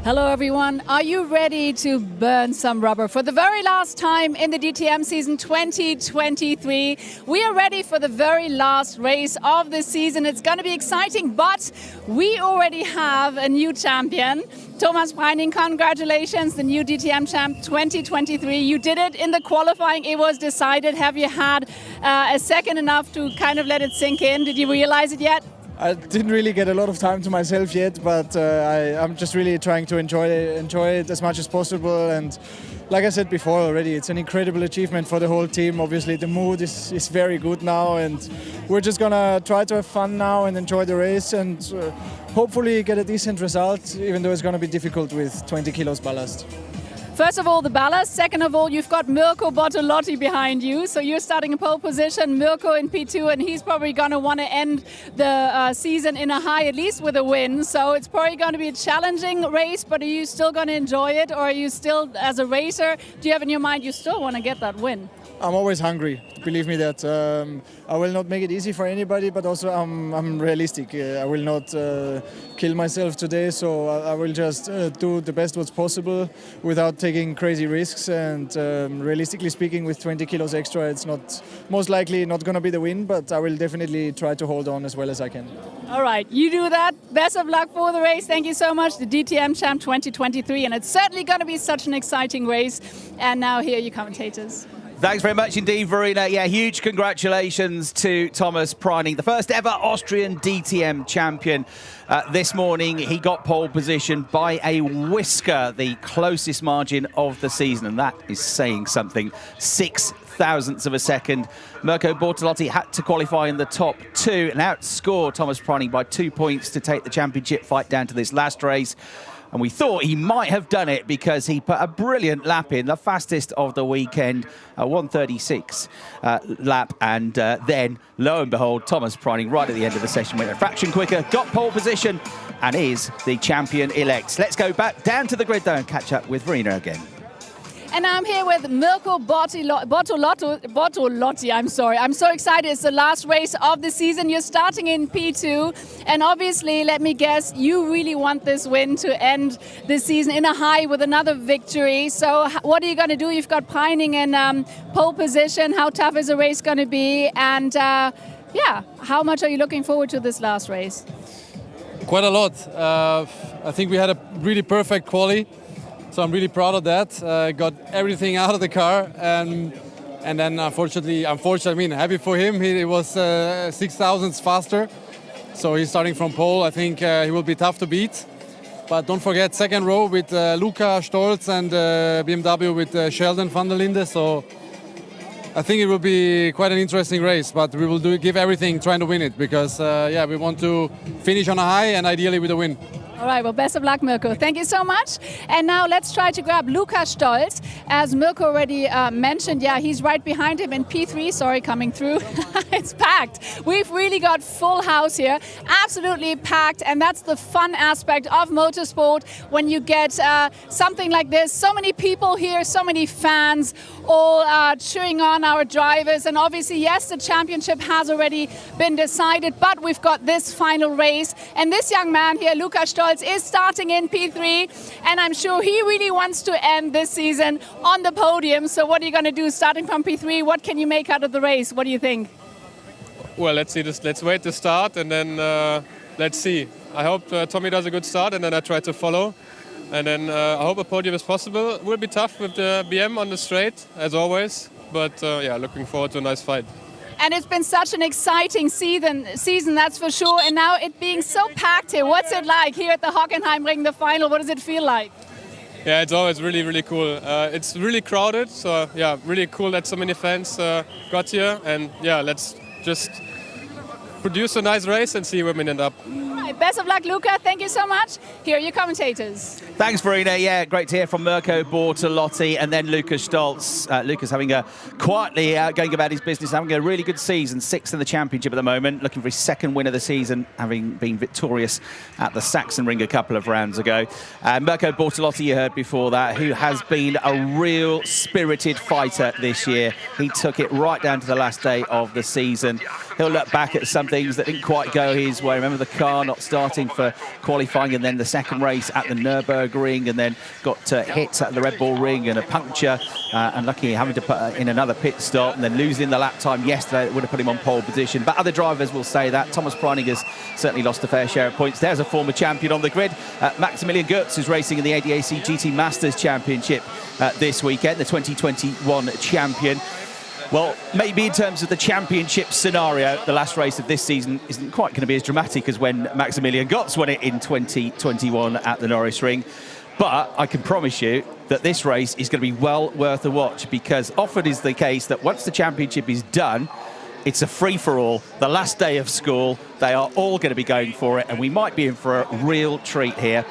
Hello everyone, are you ready to burn some rubber for the very last time in the DTM season 2023? We are ready for the very last race of the season. It's going to be exciting, but we already have a new champion. Thomas Preining, congratulations, the new DTM champ 2023. You did it in the qualifying, it was decided. Have you had a second enough to kind of let it sink in? Did you realize it yet? I didn't really get a lot of time to myself yet, but I'm just really trying to enjoy it as much as possible. And like I said before already, it's an incredible achievement for the whole team. Obviously, the mood is very good now, and we're just gonna try to have fun now and enjoy the race and hopefully get a decent result, even though it's gonna be difficult with 20 kilos ballast. First of all, the ballast. Second of all, you've got Mirko Bortolotti behind you. So you're starting in pole position, Mirko in P2, and he's probably going to want to end the season in a high, at least with a win. So it's probably going to be a challenging race, but are you still going to enjoy it? Or are you still, as a racer, do you have in your mind you still want to get that win? I'm always hungry, believe me that. I will not make it easy for anybody, but also I'm realistic. I will not kill myself today, so I will just do the best what's possible without taking crazy risks. And realistically speaking, with 20 kilos extra, it's not most likely not going to be the win, but I will definitely try to hold on as well as I can. All right, you do that. Best of luck for the race. Thank you so much, the DTM Champ 2023, and it's certainly going to be such an exciting race. And now here are your commentators. Thanks very much indeed, Verena. Yeah, huge congratulations to Thomas Preining, the first ever Austrian DTM champion. This morning, he got pole position by a whisker, the closest margin of the season, and that is saying something. 6 thousandths of a second. Mirko Bortolotti had to qualify in the top two and outscore Thomas Preining by 2 points to take the championship fight down to this last race. And we thought he might have done it because he put a brilliant lap in, the fastest of the weekend, a 1:36 lap. And then, lo and behold, Thomas Preining, right at the end of the session, went a fraction quicker, got pole position, and is the champion-elect. Let's go back down to the grid, though, and catch up with Verena again. And I'm here with Mirko Bortolotti. I'm sorry. I'm so excited. It's the last race of the season. You're starting in P2. And obviously, let me guess, you really want this win to end the season in a high with another victory. So what are you going to do? You've got Preining in pole position. How tough is the race going to be? And yeah, how much are you looking forward to this last race? Quite a lot. I think we had a really perfect quali. So I'm really proud of that. Got everything out of the car, and then unfortunately, I mean, happy for him. He was 6 thousandths faster, so he's starting from pole. I think he will be tough to beat. But don't forget, second row with Luca Stolz and BMW with Sheldon van der Linde. So I think it will be quite an interesting race. But we will give everything trying to win it because yeah, we want to finish on a high and ideally with a win. All right, well, best of luck, Mirko. Thank you so much. And now let's try to grab Luca Stolz. As Mirko already mentioned, yeah, he's right behind him in P3. Sorry, coming through. It's packed. We've really got full house here. Absolutely packed. And that's the fun aspect of motorsport when you get something like this. So many people here, so many fans, all cheering on our drivers. And obviously, yes, the championship has already been decided, but we've got this final race. And this young man here, Luca Stolz, is starting in P3, and I'm sure he really wants to end this season on the podium. So what are you going to do starting from P3? What can you make out of the race? What do you think? Well, let's see. Let's wait to start, and then let's see. I hope Tommy does a good start, and then I try to follow. And then I hope a podium is possible. It will be tough with the BM on the straight, as always. But yeah, looking forward to a nice fight. And it's been such an exciting season, that's for sure. And now it being so packed here, what's it like here at the Hockenheimring, the final? What does it feel like? Yeah, it's always really, really cool. It's really crowded, so yeah, really cool that so many fans got here. And yeah, let's just produce a nice race and see where we end up. Right, best of luck, Luca. Thank you so much. Here are your commentators. Thanks, Verena. Yeah, great to hear from Mirko Bortolotti and then Lukas Stolz. Lukas having quietly going about his business, having a really good season, 6th in the championship at the moment, looking for his second win of the season, having been victorious at the Sachsenring a couple of rounds ago. Mirko Bortolotti, you heard before that, who has been a real spirited fighter this year. He took it right down to the last day of the season. He'll look back at some things that didn't quite go his way. Remember, the car not not starting for qualifying, and then the second race at the Nürburgring, and then got hit at the Red Bull Ring and a puncture, and lucky having to put in another pit stop, and then losing the lap time yesterday that would have put him on pole position. But other drivers will say that. Thomas Preining has certainly lost a fair share of points. There's a former champion on the grid. Maximilian Goetz is racing in the ADAC GT Masters Championship this weekend, the 2021 champion. Well, maybe in terms of the championship scenario, the last race of this season isn't quite going to be as dramatic as when Maximilian Goetz won it in 2021 at the Norris Ring. But I can promise you that this race is going to be well worth a watch, because often is the case that once the championship is done, it's a free-for-all. The last day of school, they are all going to be going for it, and we might be in for a real treat here.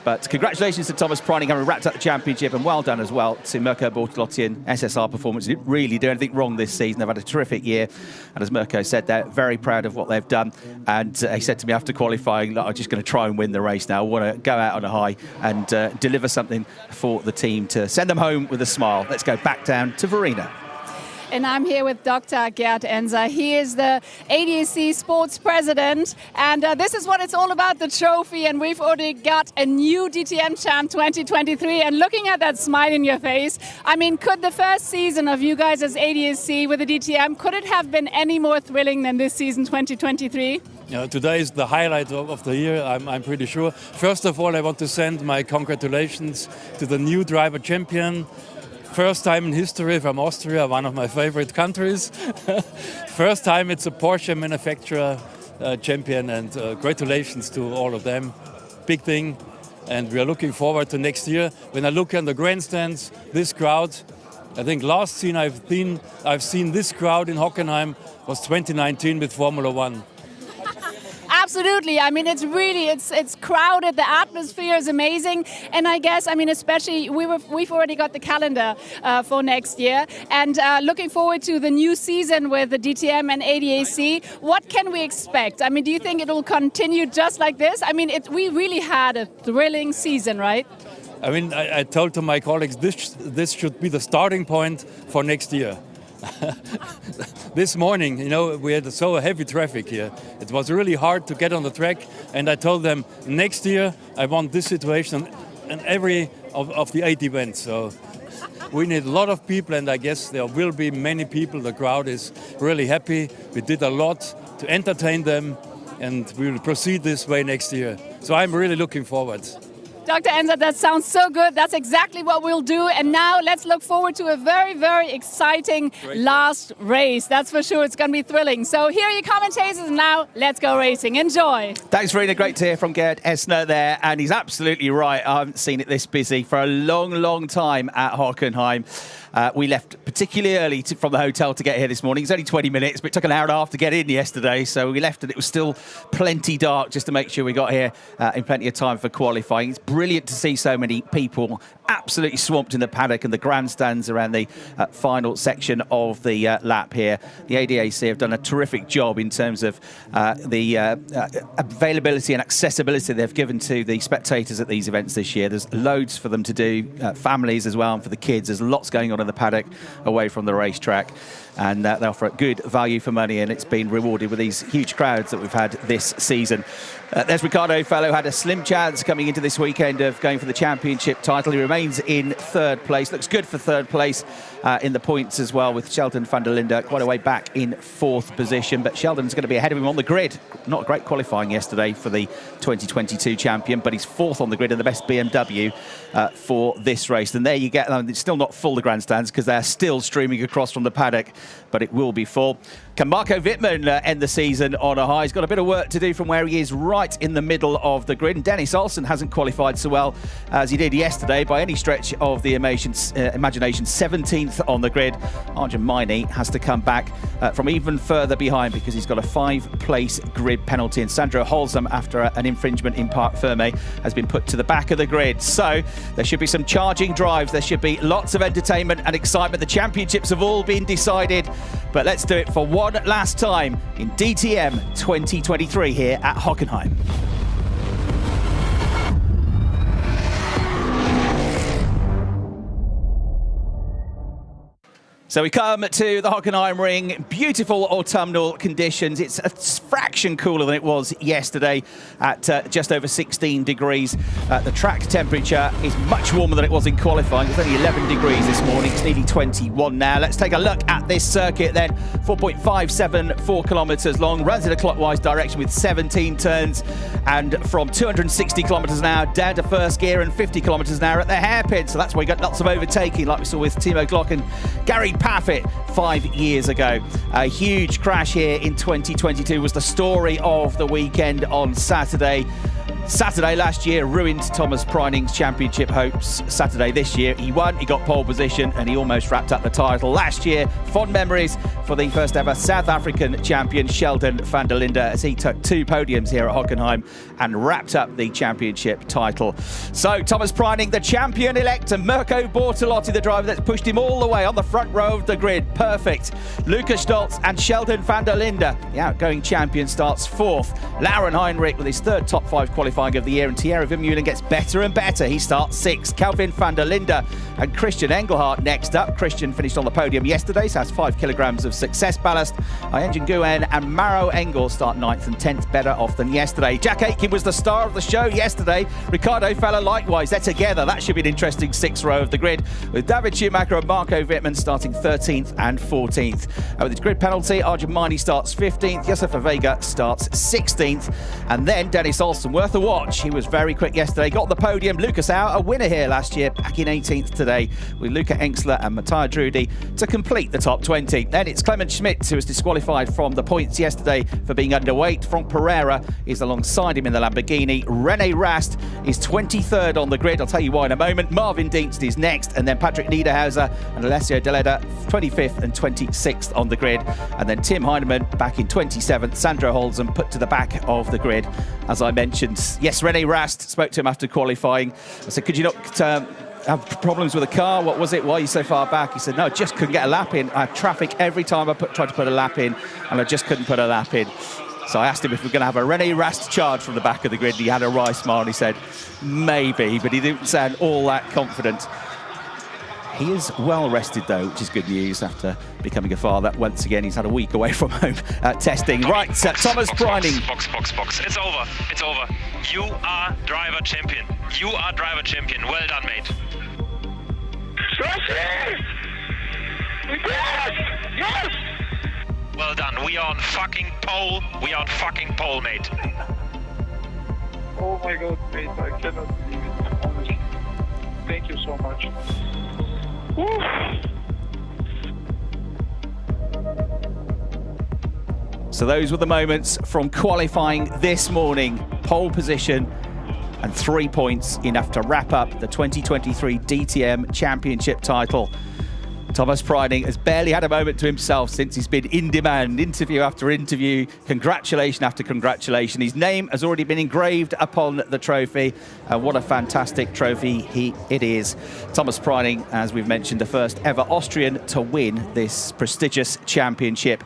But congratulations to Thomas Preining having wrapped up the championship, and well done as well to Mirko Bortolotti and SSR Performance. Didn't really do anything wrong this season. They've had a terrific year, and as Mirko said, they're very proud of what they've done. And he said to me after qualifying, look, I'm just going to try and win the race now. I want to go out on a high and deliver something for the team to send them home with a smile. Let's go back down to Verena. And I'm here with Dr. Gerd Enser. He is the ADAC Sports President. And this is what it's all about, the trophy. And we've already got a new DTM champ 2023. And looking at that smile in your face, I mean, could the first season of you guys as ADAC with the DTM, could it have been any more thrilling than this season 2023? Today is the highlight of the year, I'm pretty sure. First of all, I want to send my congratulations to the new driver champion. First time in history from Austria, one of my favorite countries. First time it's a Porsche manufacturer champion, and congratulations to all of them. Big thing, and we are looking forward to next year. When I look in the grandstands, this crowd, I think last scene I've seen this crowd in Hockenheim was 2019 with Formula One. Absolutely. I mean, it's really, it's crowded. The atmosphere is amazing. And I guess, I mean, especially we've already got the calendar for next year, and looking forward to the new season with the DTM and ADAC. What can we expect? I mean, do you think it will continue just like this? I mean, we really had a thrilling season, right? I mean, I told to my colleagues this should be the starting point for next year. This morning, you know, we had so heavy traffic here. It was really hard to get on the track, and I told them next year I want this situation in every of the 8 events. So we need a lot of people, and I guess there will be many people. The crowd is really happy. We did a lot to entertain them, and we will proceed this way next year. So I'm really looking forward. Dr. Enser, that sounds so good. That's exactly what we'll do. And now let's look forward to a very, very exciting last race. That's for sure. It's going to be thrilling. So here are your commentators. Now let's go racing. Enjoy. Thanks, Verena. Great to hear from Gerd Enser there. And he's absolutely right. I haven't seen it this busy for a long, long time at Hockenheim. We left particularly early from the hotel to get here this morning. It's only 20 minutes, but it took an hour and a half to get in yesterday. So we left and it was still plenty dark just to make sure we got here in plenty of time for qualifying. It's brilliant to see so many people absolutely swamped in the paddock and the grandstands around the final section of the lap here. The ADAC have done a terrific job in terms of the availability and accessibility they've given to the spectators at these events this year. There's loads for them to do, families as well, and for the kids. There's lots going on in the paddock away from the racetrack, and they offer good value for money, and it's been rewarded with these huge crowds that we've had this season. There's Ricardo Fallo, had a slim chance coming into this weekend of going for the championship title. He remains in third place, looks good for third place in the points as well, with Sheldon van der Linde quite a way back in fourth position, but Sheldon's going to be ahead of him on the grid. Not a great qualifying yesterday for the 2022 champion, but he's fourth on the grid and the best BMW for this race. And there you get, it's still not full, the grandstands, because they're still streaming across from the paddock, but it will be full. Can Marco Wittmann end the season on a high? He's got a bit of work to do from where he is right in the middle of the grid. And Dennis Olsen hasn't qualified so well as he did yesterday by any stretch of the imagination. 17th on the grid. Arjun Maini has to come back from even further behind because he's got a 5-place grid penalty. And Sandro Holzam, after an infringement in Parc Fermé, has been put to the back of the grid. So there should be some charging drives. There should be lots of entertainment and excitement. The championships have all been decided, but let's do it for one last time in DTM 2023 here at Hockenheim. So we come to the Hockenheimring, beautiful autumnal conditions. It's a fraction cooler than it was yesterday at just over 16 degrees. The track temperature is much warmer than it was in qualifying. It's only 11 degrees this morning. It's nearly 21 now. Let's take a look at this circuit then. 4.574 kilometres long, runs in a clockwise direction with 17 turns. And from 260 kilometres an hour down to first gear and 50 kilometres an hour at the hairpin. So that's why we got lots of overtaking, like we saw with Timo Glock and Gary Paffett 5 years ago. A huge crash here in 2022 was the story of the weekend on Saturday. Saturday last year ruined Thomas Preining's championship hopes. Saturday this year he won, he got pole position and he almost wrapped up the title. Last year, fond memories for the first ever South African champion Sheldon van der Linde as he took 2 podiums here at Hockenheim and wrapped up the championship title. So Thomas Preining, the champion-elect, and Mirko Bortolotti, the driver that's pushed him all the way on the front row of the grid. Perfect. Lukas Stoltz and Sheldon van der Linde, the outgoing champion, starts 4th. Lauren Heinrich with his 3rd top 5 qualifying of the year, and Thierry Vermeulen gets better and better. He starts 6th. Kelvin van der Linde and Christian Engelhardt next up. Christian finished on the podium yesterday, so has 5 kilograms of success ballast. Ayenjan Nguyen and Maro Engel start 9th and 10th, better off than yesterday. Jack Aitken was the star of the show yesterday. Ricardo Feller likewise. They're together. That should be an interesting 6th row of the grid, with David Schumacher and Marco Wittmann starting 13th and 14th. With his grid penalty, Arjun Maini starts 15th. Josefa Vega starts 16th. And then Dennis Olsen, worth a watch. He was very quick yesterday, got the podium. Lucas Au, a winner here last year, back in 18th today, with Luca Engsler and Matthias Drudy to complete the top 20. Then it's Clement Schmidt, who was disqualified from the points yesterday for being underweight. Frank Pereira is alongside him in the Lamborghini. Rene Rast is 23rd on the grid. I'll tell you why in a moment. Marvin Dienst is next, and then Patrick Niederhauser and Alessio Deleda 25th and 26th on the grid. And then Tim Heinemann back in 27th. Sandro Holzen put to the back of the grid, as I mentioned. Yes, Rene Rast, spoke to him after qualifying. I said, could you not have problems with the car? What was it? Why are you so far back? He said, no, I just couldn't get a lap in. I had traffic every time I tried to put a lap in, and I just couldn't put a lap in. So I asked him if we're going to have a Rene Rast charge from the back of the grid. He had a wry smile and he said, maybe, but he didn't sound all that confident. He is well rested though, which is good news after becoming a father. Once again, he's had a week away from home testing. Right, Thomas Preining. Box. It's over. It's over. You are driver champion. You are driver champion. Well done, mate. Yes! Well done. We are on fucking pole. We are on fucking pole, mate. Oh my God, mate, I cannot believe it, honestly. Thank you so much. Woo. So those were the moments from qualifying this morning. Pole position and 3 points, enough to wrap up the 2023 DTM Championship title. Thomas Preining has barely had a moment to himself since he's been in demand, interview after interview, congratulation after congratulation. His name has already been engraved upon the trophy, and what a fantastic trophy it is. Thomas Preining, as we've mentioned, the first ever Austrian to win this prestigious championship.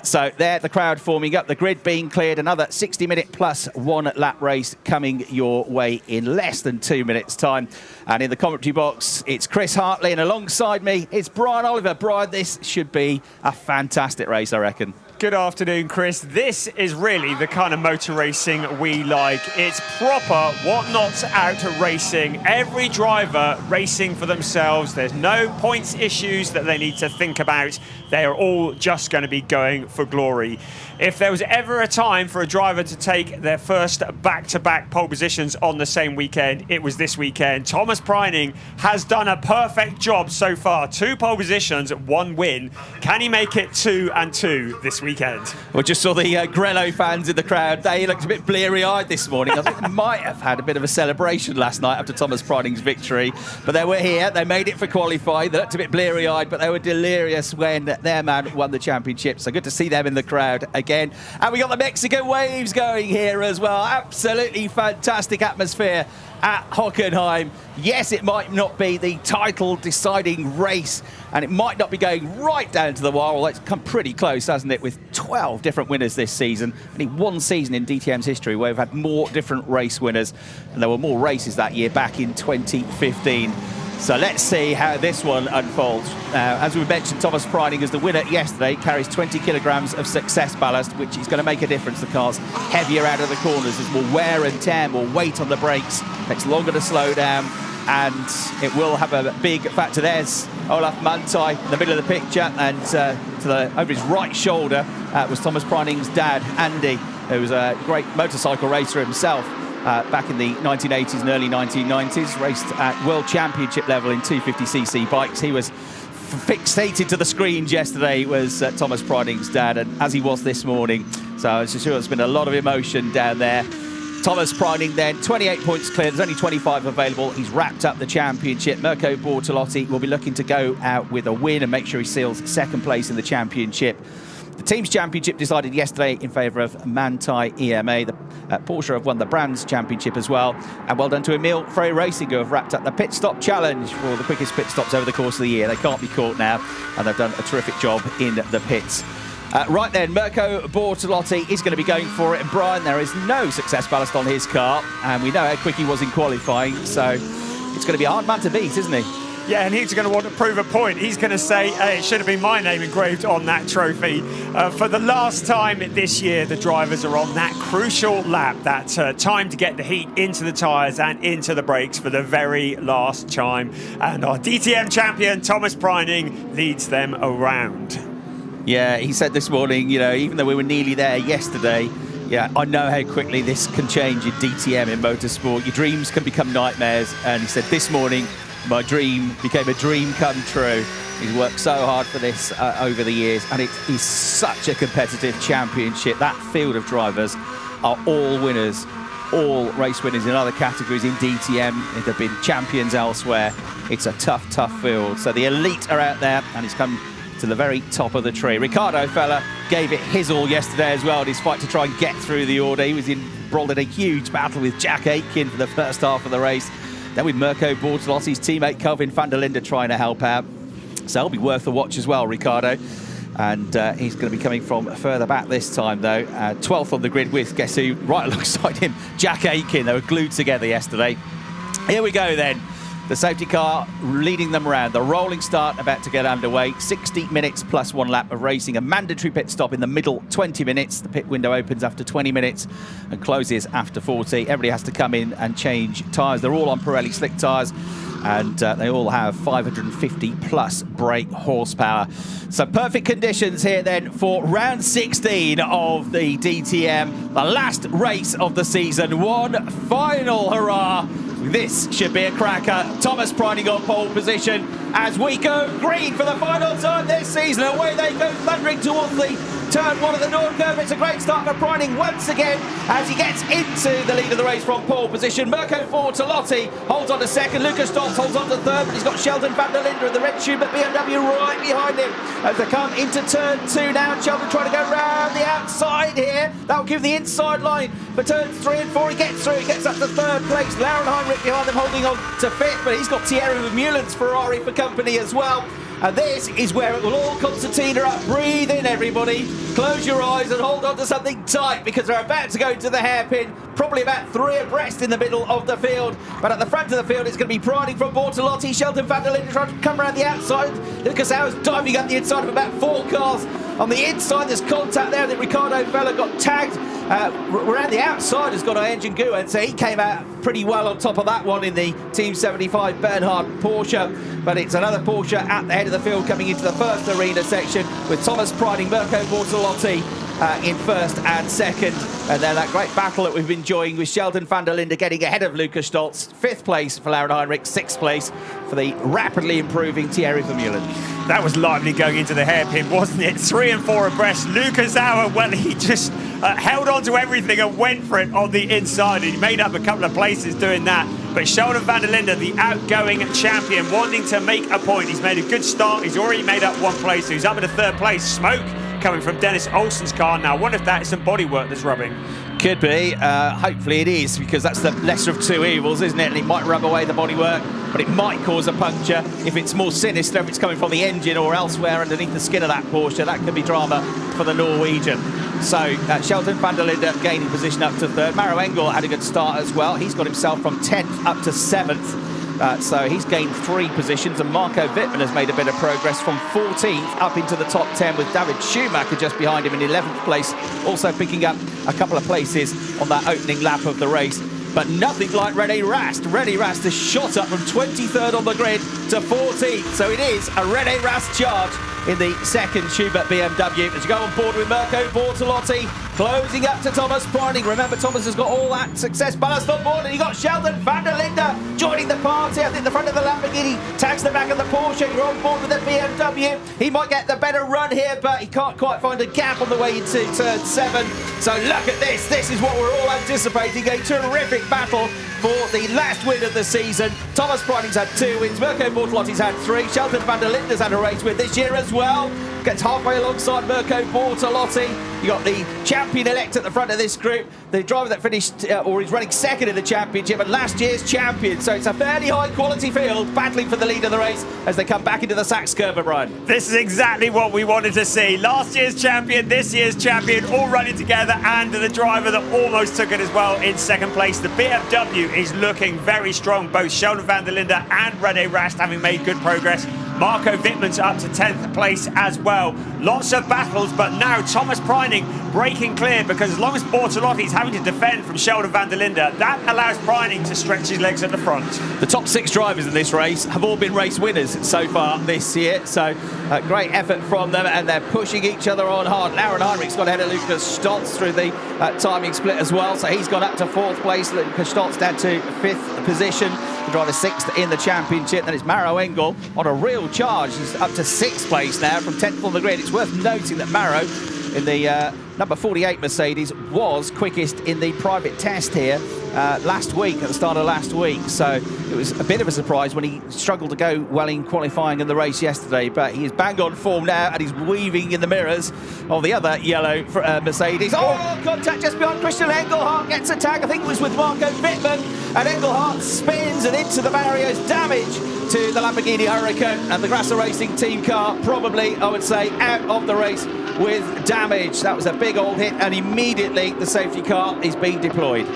So there, the crowd forming up, the grid being cleared, another 60-minute plus 1 lap race coming your way in less than 2 minutes' time. And in the commentary box, it's Chris Hartley, and alongside me, it's Brian Oliver. Brian, this should be a fantastic race, I reckon. Good afternoon, Chris. This is really the kind of motor racing we like. It's proper what-nots out racing. Every driver racing for themselves. There's no points issues that they need to think about. They are all just going to be going for glory. If there was ever a time for a driver to take their first back-to-back pole positions on the same weekend, it was this weekend. Thomas Preining has done a perfect job so far. 2 pole positions, 1 win. Can he make it 2 and 2 this weekend? We just saw the Grello fans in the crowd. They looked a bit bleary-eyed this morning. I think they might have had a bit of a celebration last night after Thomas Preining's victory. But they were here. They made it for qualifying. They looked a bit bleary-eyed, but they were delirious when their man won the championship. So good to see them in the crowd again. And we got the Mexican waves going here as well. Absolutely fantastic atmosphere at Hockenheim. Yes, it might not be the title deciding race, and it might not be going right down to the wire, although it's come pretty close, hasn't it, with 12 different winners this season. Only one season in DTM's history where we've had more different race winners, and there were more races that year back in 2015. So let's see how this one unfolds. As we mentioned, Thomas Preining is the winner yesterday, carries 20 kilograms of success ballast, which is going to make a difference. The car's heavier out of the corners, there's more wear and tear, more weight on the brakes, takes longer to slow down, and it will have a big factor. There's Olaf Mantai in the middle of the picture, and over his right shoulder was Thomas Preining's dad, Andy, who was a great motorcycle racer himself. Back in the 1980s and early 1990s, raced at World Championship level in 250cc bikes. He was fixated to the screens yesterday, was Thomas Preining's dad, and as he was this morning. So I'm sure there's been a lot of emotion down there. Thomas Preining then, 28 points clear, there's only 25 available. He's wrapped up the championship. Mirko Bortolotti will be looking to go out with a win and make sure he seals second place in the championship. The team's championship decided yesterday in favour of Manthey EMA. The Porsche have won the Brands Championship as well. And well done to Emil Frey Racing, who have wrapped up the pit stop challenge for the quickest pit stops over the course of the year. They can't be caught now, and they've done a terrific job in the pits. Right then, Mirko Bortolotti is going to be going for it. And Brian, there is no success ballast on his car, and we know how quick he was in qualifying, so it's going to be a hard man to beat, isn't he? Yeah, and he's going to want to prove a point. He's going to say, it should have been my name engraved on that trophy. For the last time this year, the drivers are on that crucial lap, that time to get the heat into the tyres and into the brakes for the very last time. And our DTM champion, Thomas Preining, leads them around. Yeah, he said this morning, you know, even though we were nearly there yesterday, yeah, I know how quickly this can change in DTM, in motorsport. Your dreams can become nightmares. And he said this morning, my dream became a dream come true. He's worked so hard for this over the years, and it is such a competitive championship. That field of drivers are all winners, all race winners in other categories in DTM. They've been champions elsewhere. It's a tough, tough field. So the elite are out there, and it's come to the very top of the tree. Ricardo Feller gave it his all yesterday as well in his fight to try and get through the order. He was embroiled in a huge battle with Jack Aitken for the first half of the race. Then with Mirko Bortolotti's teammate Kelvin van der Linde trying to help out. So it'll be worth a watch as well, Ricardo. And he's going to be coming from further back this time, though. 12th on the grid with, guess who, right alongside him, Jack Aitken. They were glued together yesterday. Here we go then. The safety car leading them around. The rolling start about to get underway. 60 minutes plus one lap of racing. A mandatory pit stop in the middle 20 minutes. The pit window opens after 20 minutes and closes after 40. Everybody has to come in and change tyres. They're all on Pirelli slick tyres, and they all have 550 plus brake horsepower. So perfect conditions here then for round 16 of the DTM. The last race of the season. One final hurrah. This should be a cracker. Thomas Preining on pole position as we go green for the final time this season. Away they go thundering towards the turn one of the Nord curve. It's a great start for Preining once again as he gets into the lead of the race from pole position. Mirko Bortolotti holds on to second. Lucas Stoltz holds on to third, but he's got Sheldon van der Linde in the red tube at BMW right behind him as they come into turn two now. Sheldon trying to go round the outside here. That'll give the inside line for turns 3 and 4. He gets through, he gets up to third place. Hockenheimring behind them holding on to fifth, but he's got Thierry Vermeulen's Ferrari for company as well. And this is where it will all concertina up. Breathe in, everybody. Close your eyes and hold on to something tight because they're about to go to the hairpin. Probably about 3 abreast in the middle of the field. But at the front of the field, it's going to be Preining from Bortolotti. Sheldon van der Linde trying to come around the outside. Lucas Auer's diving up the inside of about 4 cars. On the inside, there's contact there that Ricardo Feller got tagged. Around the outside has got an engine goo, and so he came out pretty well on top of that one in the Team 75 Bernhard Porsche. But it's another Porsche at the head of the field coming into the first arena section with Thomas Preining, Mirko Bortolotti in first and second. And then that great battle that we've been enjoying with Sheldon van der Linde getting ahead of Lucas Stoltz. 5th place for Hockenheimring, 6th place for the rapidly improving Thierry Vermeulen. That was lively going into the hairpin, wasn't it? 3 and 4 abreast. Lucas Auer, well, he just held on to everything and went for it on the inside. He made up a couple of places doing that. But Sheldon van der Linde, the outgoing champion, wanting to make a point. He's made a good start. He's already made up 1 place. So he's up in the 3rd place. Smoke coming from Dennis Olsen's car. Now, I wonder if that is some bodywork that's rubbing. Could be. Hopefully it is, because that's the lesser of 2 evils, isn't it? And it might rub away the bodywork, but it might cause a puncture. If it's more sinister, if it's coming from the engine or elsewhere underneath the skin of that Porsche, that could be drama for the Norwegian. So Sheldon van der Linde gaining position up to 3rd. Maro Engel had a good start as well. He's got himself from 10th up to 7th. So he's gained 3 positions, and Marco Wittmann has made a bit of progress from 14th up into the top 10, with David Schumacher just behind him in 11th place, also picking up a couple of places on that opening lap of the race. But nothing like René Rast. René Rast has shot up from 23rd on the grid to 14th. So it is a René Rast charge in the second Schubert BMW. As you go on board with Mirko Bortolotti, closing up to Thomas Preining. Remember, Thomas has got all that success ballast on board, and you got Sheldon van der Linde joining the party. I think the front of the Lamborghini tags the back of the Porsche. You're on board with the BMW. He might get the better run here, but he can't quite find a gap on the way into turn 7. So look at this. This is what we're all anticipating, a terrific battle for the last win of the season. Thomas Preining's had 2 wins, Mirko Bortolotti's had 3, Sheldon van der Linde's had a race with this year as well. Gets halfway alongside Mirko Bortolotti. You got the champion-elect at the front of this group, the driver that finished, or is running second in the championship, and last year's champion. So it's a fairly high-quality field battling for the lead of the race as they come back into the Sachs curve, Brian. This is exactly what we wanted to see. Last year's champion, this year's champion, all running together, and the driver that almost took it as well in second place. The BMW is looking very strong. Both Sheldon van der Linde and René Rast having made good progress. Marco Wittmann's up to 10th place as well. Lots of battles, but now Thomas Preining breaking clear, because as long as Bortolotti's having to defend from Sheldon van der Linde, that allows Preining to stretch his legs at the front. The top 6 drivers in this race have all been race winners so far this year, so great effort from them, and they're pushing each other on hard. Hockenheimring's got ahead of Lukas Stoltz through the timing split as well, so he's gone up to 4th place. Lukas Stoltz down to 5th position. The driver 6th in the championship. Then it's Maro Engel on a real charge. He's up to 6th place now from 10th on the grid. It's worth noting that Maro in the number 48 Mercedes was quickest in the private test here last week, at the start of last week. So it was a bit of a surprise when he struggled to go well in qualifying in the race yesterday, but he is bang on form now, and he's weaving in the mirrors of the other yellow Mercedes. Oh, contact just behind Christian Engelhardt, gets a tag, I think it was with Marco Wittmann, and Engelhardt spins and into the barriers, damage to the Lamborghini Huracan, and the Grasser Racing team car probably, I would say, out of the race with damage. That was a big old hit, and immediately the safety car is being deployed.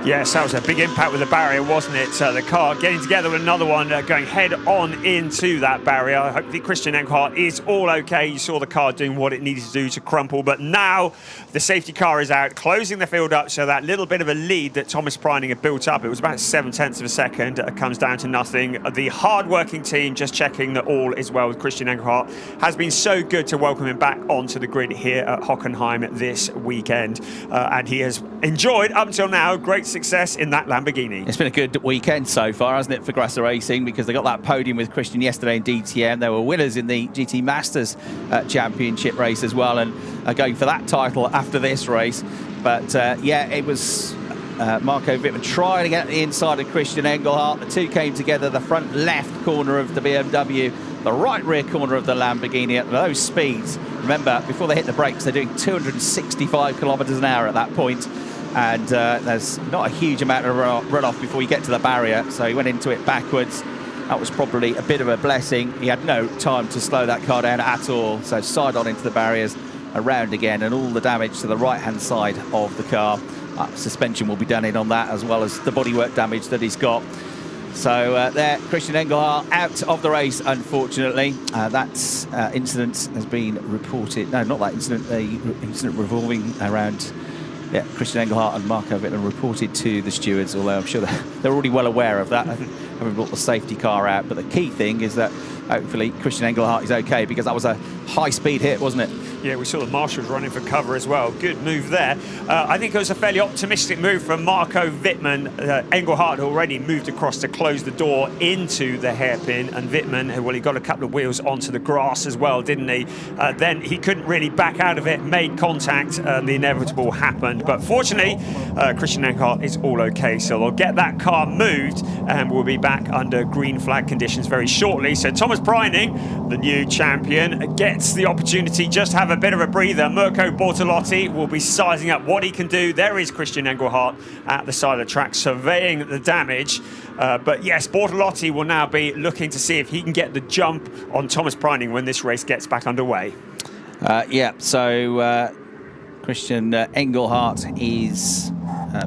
Yes, that was a big impact with the barrier, wasn't it? The car getting together with another one, going head on into that barrier. I hope that Christian Engelhardt is all okay. You saw the car doing what it needed to do to crumple, but now the safety car is out, closing the field up, so that little bit of a lead that Thomas Preining had built up, it was about 7/10 of a second, comes down to nothing. The hard-working team just checking that all is well with Christian Engelhardt. Has been so good to welcome him back onto the grid here at Hockenheim this weekend, and he has enjoyed, up until now, great success in that Lamborghini. It's been a good weekend so far, hasn't it, for Grasser Racing, because they got that podium with Christian yesterday in DTM. They were winners in the GT Masters Championship race as well, and are going for that title after this race. But yeah, it was Marco Wittmann trying to get the inside of Christian Engelhardt. The two came together, the front left corner of the BMW, the right rear corner of the Lamborghini at those speeds. Remember, before they hit the brakes, they're doing 265 kilometers an hour at that point. And there's not a huge amount of runoff before you get to the barrier, so he went into it backwards. That was probably a bit of a blessing. He had no time to slow that car down at all, so side on into the barriers, around again, and all the damage to the right-hand side of the car. Suspension will be done in on that, as well as the bodywork damage that he's got. So there, Christian Engelhardt out of the race, unfortunately. That incident has been reported. No, not that incident, the incident revolving around... Yeah, Christian Engelhardt and Marco Wittmann reported to the stewards, although I'm sure they're already well aware of that, having brought the safety car out. But the key thing is that hopefully Christian Engelhardt is okay, because that was a high-speed hit, wasn't it? Yeah, we saw the marshals running for cover as well. Good move there. I think it was a fairly optimistic move from Marco Wittmann. Engelhardt had already moved across to close the door into the hairpin, and Wittmann, well, he got a couple of wheels onto the grass as well, didn't he? Then he couldn't really back out of it, made contact, and the inevitable happened. But fortunately, Christian Engelhardt is all okay, so they'll get that car moved, and we'll be back under green flag conditions very shortly. So Thomas Preining, the new champion, gets the opportunity just to have a bit of a breather. Mirko Bortolotti will be sizing up what he can do. There is Christian Engelhardt at the side of the track surveying the damage. But yes, Bortolotti will now be looking to see if he can get the jump on Thomas Preining when this race gets back underway. Yeah, so Christian Engelhardt is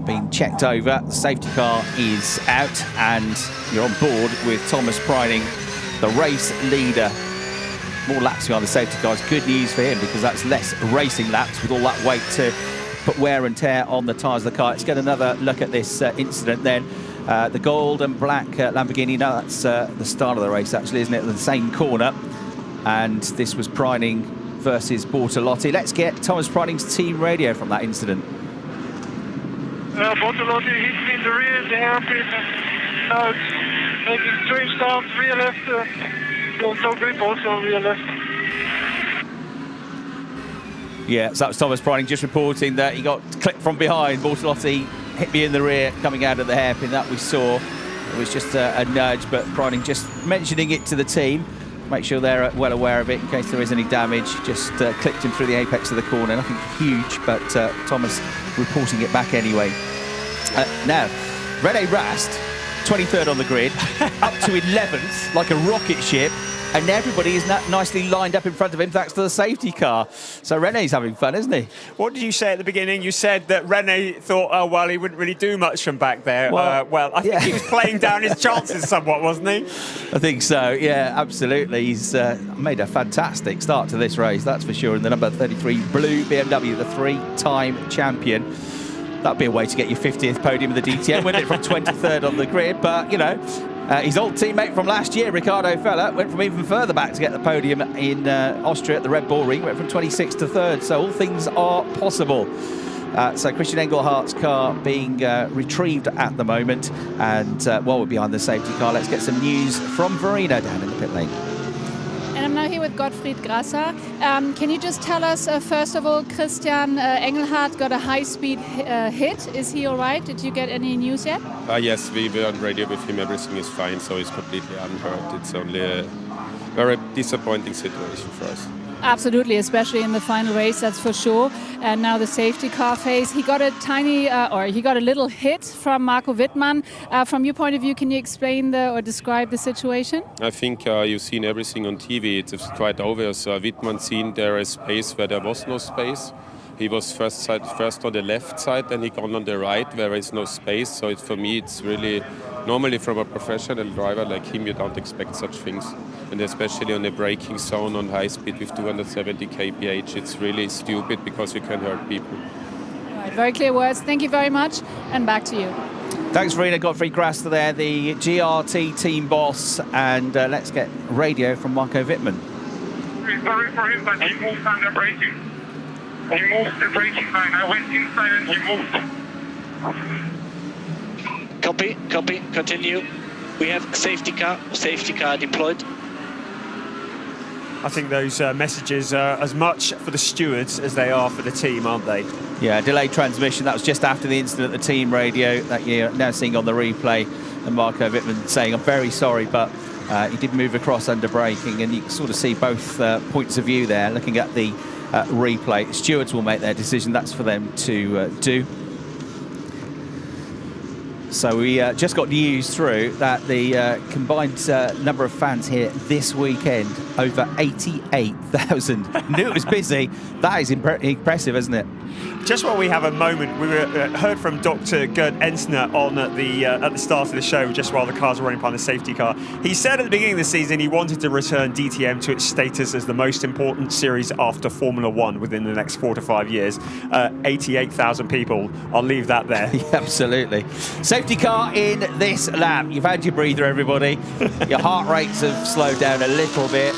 been checked over. The safety car is out, and you're on board with Thomas Preining, the race leader. More laps behind the safety car is good news for him, because that's less racing laps with all that weight to put wear and tear on the tyres of the car. Let's get another look at this incident then. The gold and black Lamborghini, no, that's the start of the race actually, isn't it? The same corner. And this was Preining versus Bortolotti. Let's get Thomas Preining's team radio from that incident. Bortolotti hit me in the rear, the hairpin, and now it's making strange sounds, rear left, no grip also, rear left. Yeah, so that was Thomas Preining just reporting that he got clipped from behind. Bortolotti hit me in the rear coming out of the hairpin that we saw. It was just a nudge, but Preining just mentioning it to the team. Make sure they're well aware of it in case there is any damage. Just clipped him through the apex of the corner. Nothing huge, but Thomas reporting it back anyway. Now, René Rast, 23rd on the grid, up to 11th, like a rocket ship, and everybody is nicely lined up in front of him thanks to the safety car. So René's having fun, isn't he? What did you say at the beginning? You said that René thought, oh, well, he wouldn't really do much from back there. Well, I think he was playing down his chances somewhat, wasn't he? I think so, yeah, absolutely. He's made a fantastic start to this race, that's for sure. And the number 33 blue BMW, the three-time champion. That'd be a way to get your 50th podium of the DTM, wouldn't it, from 23rd on the grid? But, you know, his old teammate from last year, Ricardo Feller, went from even further back to get the podium in Austria at the Red Bull Ring, went from 26th to 3rd, so all things are possible. So Christian Engelhardt's car being retrieved at the moment, and while we're behind the safety car, let's get some news from Verena down in the pit lane. And I'm now here with Gottfried Grasser. Can you just tell us, first of all, Christian Engelhardt got a high-speed hit. Is he all right? Did you get any news yet? Yes, we were on radio with him. Everything is fine, so he's completely unhurt. It's only a very disappointing situation for us. Absolutely, especially in the final race, that's for sure. And now the safety car phase. He got a he got a little hit from Marco Wittmann. From your point of view, can you explain or describe the situation? I think you've seen everything on TV. It's quite obvious. Wittmann seen there is space where there was no space. He was first on the left side, then he gone on the right where there is no space. So for me, it's really normally from a professional driver like him, you don't expect such things. And especially on the braking zone on high speed with 270 kph, it's really stupid because you can hurt people. All right, very clear words. Thank you very much, and back to you. Thanks, Verena. Gottfried Grasser there, the GRT team boss, and let's get radio from Marco Wittmann. Sorry for him, but he moved under braking. He moved the braking line. I went inside and he moved. Copy, continue. We have safety car deployed. I think those messages are as much for the stewards as they are for the team, aren't they? Yeah, delayed transmission. That was just after the incident at the team radio that you're now seeing on the replay. And Marco Wittmann saying, I'm very sorry, but he did move across under braking. And you can sort of see both points of view there, looking at the replay. Stewards will make their decision. That's for them to do. So we just got news through that the combined number of fans here this weekend, over 88,000. Knew it was busy. That is impressive, isn't it? Just while we have a moment, we heard from Dr. Gerd Ensner on at the start of the show, just while the cars were running behind the safety car. He said at the beginning of the season he wanted to return DTM to its status as the most important series after Formula One within the next 4 to 5 years. 88,000 people. I'll leave that there. Yeah, absolutely. Safety car in this lap. You've had your breather, everybody. Your heart rates have slowed down a little bit.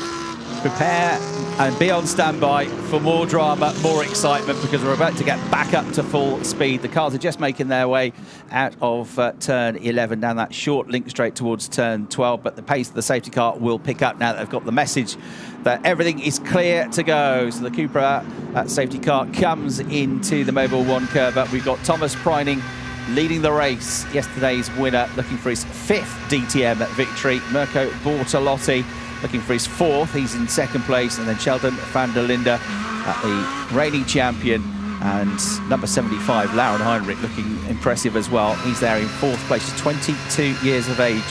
Prepare and be on standby for more drama, more excitement, because we're about to get back up to full speed. The cars are just making their way out of turn 11 down that short link straight towards turn 12, but the pace of the safety car will pick up now that they've got the message that everything is clear to go. So the Cupra safety car comes into the Mobile 1 curve up. We've got Thomas Preining leading the race, yesterday's winner, looking for his 5th DTM victory. Mirko Bortolotti looking for his 4th. He's in 2nd place. And then Sheldon van der Linde, the reigning champion. And number 75, Lauren Heinrich, looking impressive as well. He's there in 4th place. He's 22 years of age.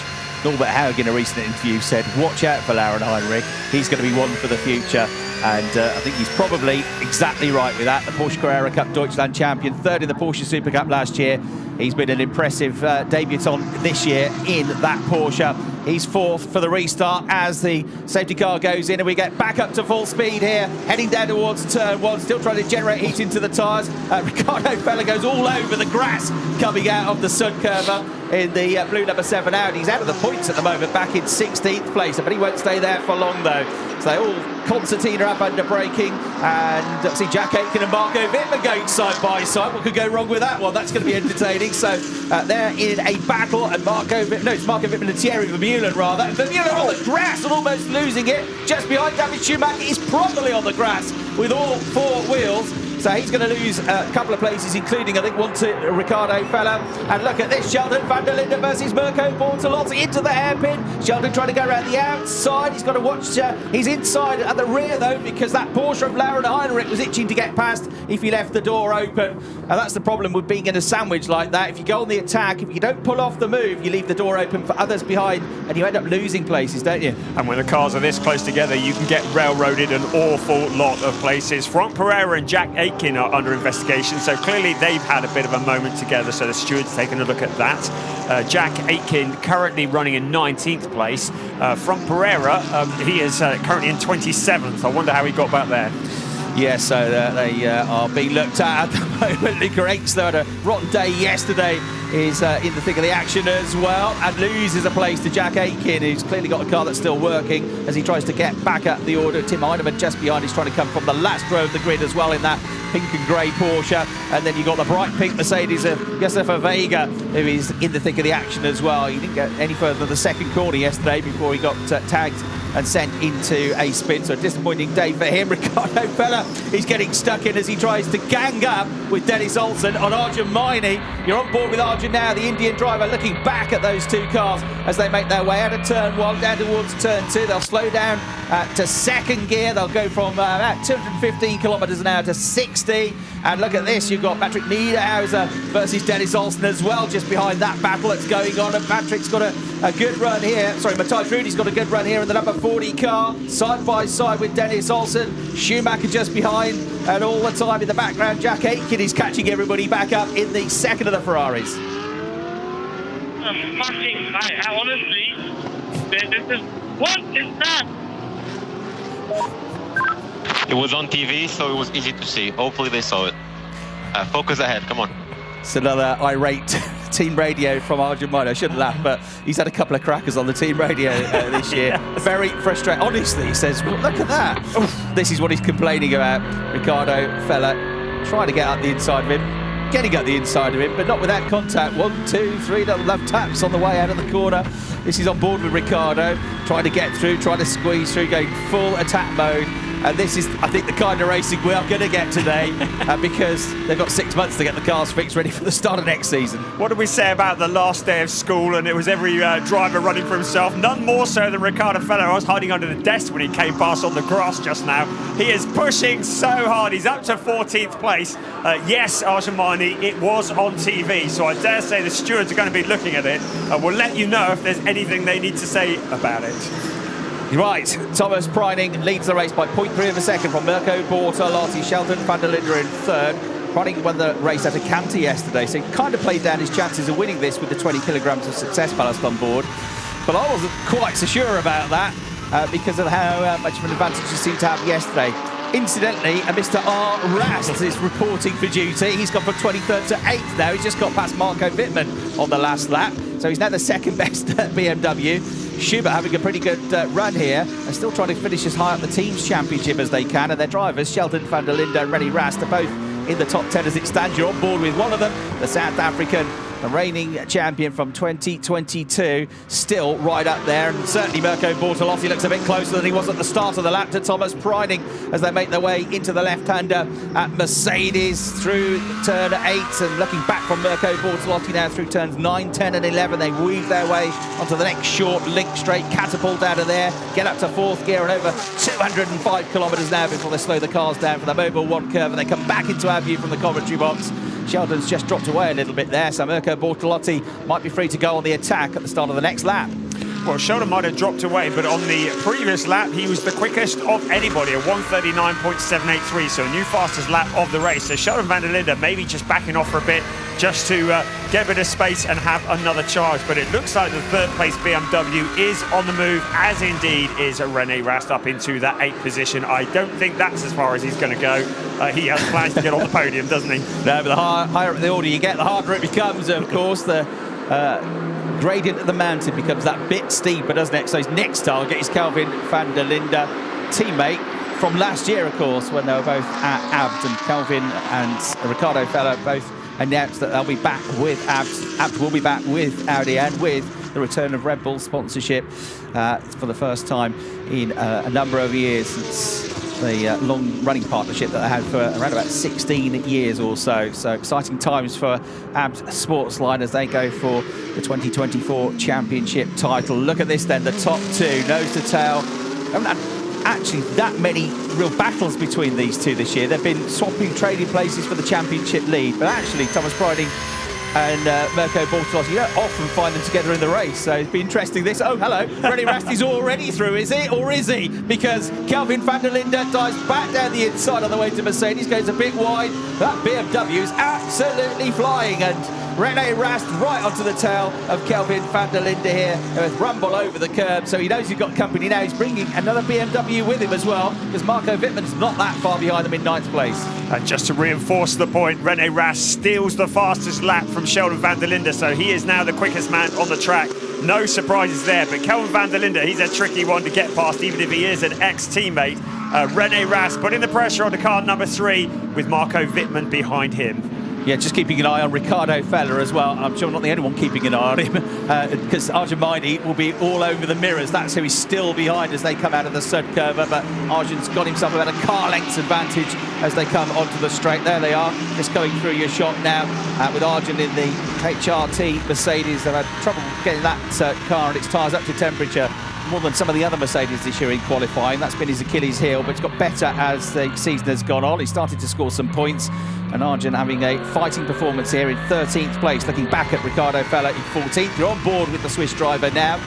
Norbert Haug in a recent interview said, watch out for Lauren Heinrich. He's going to be one for the future. And I think he's probably exactly right with that. The Porsche Carrera Cup Deutschland champion, third in the Porsche Super Cup last year. He's been an impressive debutant this year in that Porsche. He's fourth for the restart as the safety car goes in, and we get back up to full speed here, heading down towards turn one, still trying to generate heat into the tyres. Riccardo Fella goes all over the grass coming out of the sun curver in the blue number 7 Audi. He's out of the points at the moment, back in 16th place, but he won't stay there for long though. So they all Constantine are up under braking, and see Jack Aitken and Marco Wittmann going side by side. What could go wrong with that one? That's going to be entertaining. So they're in a battle, and it's Marco Wittmann and Thierry Vermeulen rather. Vermeulen on the grass and almost losing it. Just behind David Schumacher is properly on the grass with all 4 wheels. So he's going to lose a couple of places, including, I think, one to Riccardo Fella. And look at this, Sheldon van der Linde versus Mirko Bortolotti into the hairpin. Sheldon trying to go around the outside. He's got to watch, he's inside at the rear, though, because that Porsche of Lauren Heinrich was itching to get past if he left the door open. And that's the problem with being in a sandwich like that. If you go on the attack, if you don't pull off the move, you leave the door open for others behind, and you end up losing places, don't you? And when the cars are this close together, you can get railroaded an awful lot of places. Franck Pereira and Jack Aitken are under investigation, so clearly they've had a bit of a moment together, so the steward's taking a look at that. Jack Aitken currently running in 19th place. Franck Pereira, he is currently in 27th. I wonder how he got back there. Yeah, so they are being looked at the moment. Luca Aitz, though, had a rotten day yesterday, is in the thick of the action as well, and loses a place to Jack Aitken, who's clearly got a car that's still working as he tries to get back up the order. Tim Heinemann just behind, he's trying to come from the last row of the grid as well in that pink and grey Porsche. And then you've got the bright pink Mercedes of Josefa Vega, who is in the thick of the action as well. He didn't get any further than the second corner yesterday before he got tagged and sent into a spin. So a disappointing day for him. Riccardo Fella, he's getting stuck in as he tries to gang up with Dennis Olsen on Arjun Maini. You're on board with Arjun now, the Indian driver, looking back at those 2 cars as they make their way out of turn 1 down towards turn 2. They'll slow down to second gear. They'll go from about 215 kilometers an hour to 60. And look at this, you've got Patrick Niederhauser versus Dennis Olsen as well, just behind that battle that's going on. And Patrick's got a good run here. Sorry, Matthias Rudy's got a good run here in the number 40 car, side by side with Dennis Olsen. Schumacher just behind, and all the time in the background, Jack Aitken is catching everybody back up in the second of the Ferraris. Honestly, what is that? It was on TV, so it was easy to see. Hopefully they saw it. Focus ahead, come on. It's another irate team radio from Arjun Maini. I shouldn't laugh, but he's had a couple of crackers on the team radio this year. Yes. Very frustrated. Honestly, he says, well, look at that. Oof. This is what he's complaining about. Riccardo Fella trying to get up the inside of him, getting up the inside of him, but not without contact. 1, 2, 3 little love taps on the way out of the corner. This is on board with Riccardo, trying to get through, trying to squeeze through, going full attack mode. And this is, I think, the kind of racing we are going to get today because they've got 6 months to get the cars fixed ready for the start of next season. What did we say about the last day of school? And it was every driver running for himself. None more so than Riccardo Fella. I was hiding under the desk when he came past on the grass just now. He is pushing so hard. He's up to 14th place. Yes, Arjun Maini, it was on TV. So I dare say the stewards are going to be looking at it. We'll let you know if there's anything they need to say about it. Right, Thomas Preining leads the race by 0.3 of a second from Mirko Bortolotti. Sheldon van der Linde in third. Preining won the race at a canter yesterday, so he kind of played down his chances of winning this with the 20 kilograms of success ballast on board. But I wasn't quite so sure about that because of how much of an advantage he seemed to have yesterday. Incidentally, Mr. R. Rast is reporting for duty. He's gone from 23rd to 8th now. He's just got past Marco Wittmann on the last lap. So he's now the second best BMW. Schubert having a pretty good run here and still trying to finish as high up the team's championship as they can. And their drivers, Sheldon van der Linde and Rennie Rast, are both in the top 10 as it stands. You're on board with one of them, the South African, the reigning champion from 2022, still right up there. And certainly Mirko Bortolotti looks a bit closer than he was at the start of the lap to Thomas Preining as they make their way into the left-hander at Mercedes through turn 8. And looking back from Mirko Bortolotti now through turns 9, 10 and 11, they weave their way onto the next short link straight, catapult out of there, get up to 4th gear and over 205 kilometres now before they slow the cars down for the Mobile 1 curve, and they come back into our view from the commentary box. Sheldon's just dropped away a little bit there, so Mirko Bortolotti might be free to go on the attack at the start of the next lap. well, Sheldon might have dropped away, but on the previous lap, he was the quickest of anybody, a 1:39.783, so a new fastest lap of the race. So Sheldon van der Linde maybe just backing off for a bit, just to get a bit of space and have another charge. But it looks like the third place BMW is on the move, as indeed is René Rast up into that 8th position. I don't think that's as far as he's going to go. He has plans to get on the podium, doesn't he? No, but the higher up the order you get, the harder it becomes, of course. The gradient of the mountain becomes that bit steeper, doesn't it? So his next target is Kelvin van der Linde, teammate from last year, of course, when they were both at Abt, and Kelvin and Ricardo Feller both announced that they'll be back with Abt. Abt will be back with Audi and with the return of Red Bull sponsorship for the first time in a number of years, since the long-running partnership that they had for around about 16 years or so. So exciting times for Abt Sportsline as they go for the 2024 championship title. Look at this then, the top two, nose to tail. Haven't had actually that many real battles between these two this year. They've been swapping trading places for the championship lead, but actually Thomas Priding and Mirko Bortolotti, you don't often find them together in the race, so it's been interesting this. Oh, hello, René Rast is already through, is it? Or is he? Because Kelvin van der Linde dives back down the inside on the way to Mercedes, goes a bit wide. That BMW is absolutely flying, and René Rast right onto the tail of Kelvin van der Linde here with rumble over the curb, so he knows he's got company now. He's bringing another BMW with him as well, because Marco Wittmann's not that far behind them in 9th place. And just to reinforce the point, René Rast steals the fastest lap from Sheldon van der Linde, so he is now the quickest man on the track. No surprises there, but Kelvin van der Linde, he's a tricky one to get past, even if he is an ex-teammate. René Rast putting the pressure on the car number 3 with Marco Wittmann behind him. Yeah, just keeping an eye on Ricardo Feller as well. I'm sure I'm not the only one keeping an eye on him, because Arjun Maini will be all over the mirrors. That's who he's still behind as they come out of the sud curve. But Arjun's got himself about a car length's advantage as they come onto the straight. There they are, just going through your shot now with Arjun in the HRT Mercedes. They've had trouble getting that car and its tyres up to temperature, more than some of the other Mercedes this year in qualifying. That's been his Achilles heel, but it's got better as the season has gone on. He started to score some points, and Arjun having a fighting performance here in 13th place, looking back at Ricardo Feller in 14th. You're on board with the Swiss driver now.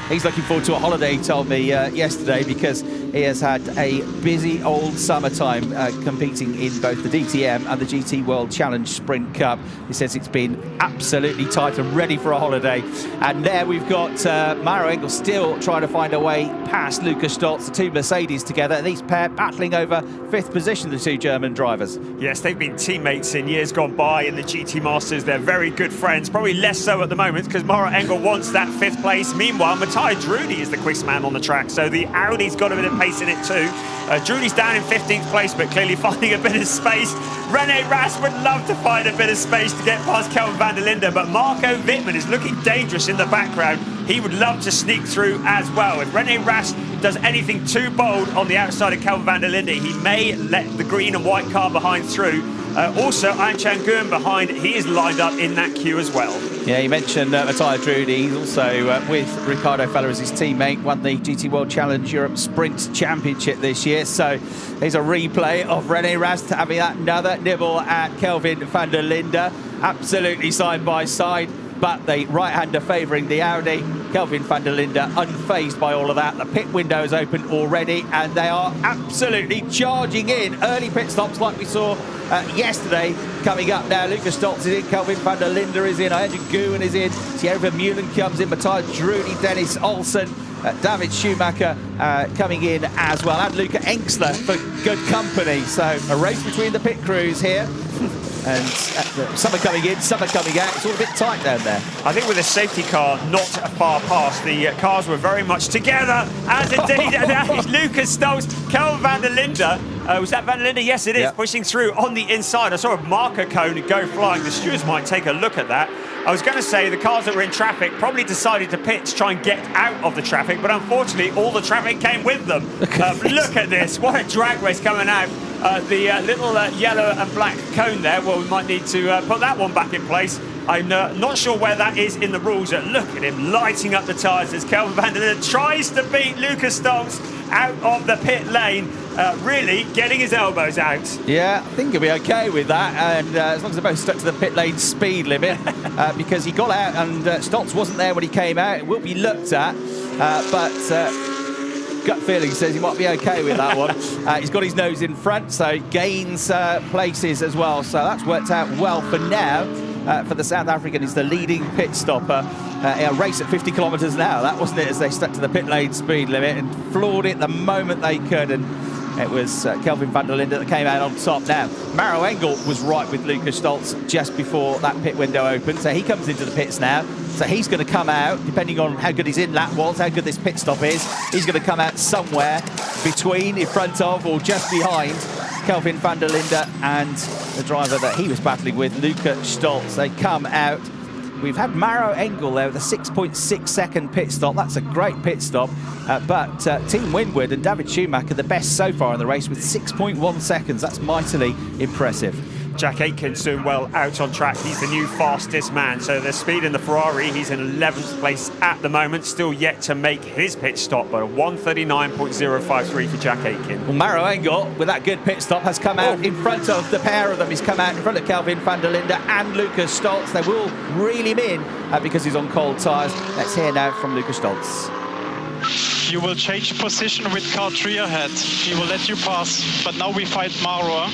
He's looking forward to a holiday, he told me yesterday, because he has had a busy old summertime competing in both the DTM and the GT World Challenge Sprint Cup. He says it's been absolutely tight and ready for a holiday. And there we've got Maro Engel still trying to find a way past Lucas Stoltz, the two Mercedes together. And these pair battling over 5th position, the two German drivers. Yes, they've been teammates in years gone by in the GT Masters. They're very good friends, probably less so at the moment, because Maro Engel wants that 5th place. Meanwhile, Matthias Drudy is the quickest man on the track, so the Audi's got a bit of pace in it too. Drudy's down in 15th place, but clearly finding a bit of space. René Rast would love to find a bit of space to get past Kelvin van der Linde, but Marco Wittmann is looking dangerous in the background. He would love to sneak through as well. If René Rast does anything too bold on the outside of Kelvin van der Linde, he may let the green and white car behind through. Also, Anchan Guren behind, he is lined up in that queue as well. Yeah, you mentioned Matthias Drudy. He's also with Ricardo Feller as his teammate, won the GT World Challenge Europe Sprint Championship this year. So here's a replay of René Rast having another nibble at Kelvin van der Linde. Absolutely side by side, but the right-hander favouring the Audi. Kelvin van der Linde unfazed by all of that. The pit window is open already, and they are absolutely charging in. Early pit stops like we saw yesterday coming up now. Lucas Stoltz is in, Kelvin van der Linde is in, Anchan Guren is in, Thierry Vermeulen comes in, Matthias Drudy, Dennis Olsen, David Schumacher coming in as well, and Luca Engstler for good company. So a race between the pit crews here. And some are coming in, some are coming out. It's all a bit tight down there. I think with a safety car not far past, the cars were very much together, as indeed that is Lucas Stoltz. Kelvin van der Linde, was that van der Linde? Yes, it is, pushing through on the inside. I saw a marker cone go flying. The stewards might take a look at that. I was going to say the cars that were in traffic probably decided to pit to try and get out of the traffic, but unfortunately all the traffic came with them. Look at this, what a drag race coming out. The little yellow and black cone there, well, we might need to put that one back in place. I'm not sure where that is in the rules. Look at him lighting up the tyres as Kelvin van der Linde tries to beat Lucas Stoltz out of the pit lane, really getting his elbows out. Yeah, I think he'll be okay with that, and as long as they're both stuck to the pit lane speed limit, because he got out and Stoltz wasn't there when he came out. It will be looked at. but gut feeling says he might be okay with that one. He's got his nose in front, so gains places as well. So that's worked out well for now. For the South African, he's the leading pit stopper in a race at 50 kilometres an hour. That wasn't it, as they stuck to the pit lane speed limit and floored it the moment they could. And it was Kelvin van der Linde that came out on top. Now, Maro Engel was right with Lucas Stoltz just before that pit window opened, so he comes into the pits now. So he's going to come out, depending on how good his in-lap was, how good this pit stop is, he's going to come out somewhere between, in front of, or just behind Kelvin van der Linde and the driver that he was battling with, Lucas Stoltz. They come out. We've had Maro Engel there with a 6.6 second pit stop. That's a great pit stop. But Team Windward and David Schumacher the best so far in the race with 6.1 seconds. That's mightily impressive. Jack Aitken's doing well out on track. He's the new fastest man. So the speed in the Ferrari, he's in 11th place at the moment. Still yet to make his pit stop, but a 1:39.053 for Jack Aitken. Well, Maro Engel, with that good pit stop, has come out in front of the pair of them. He's come out in front of Kelvin van der Linde and Lucas Stoltz. They will reel him in because he's on cold tyres. Let's hear now from Lucas Stoltz. You will change position with car 3 ahead. He will let you pass, but now we fight Maro.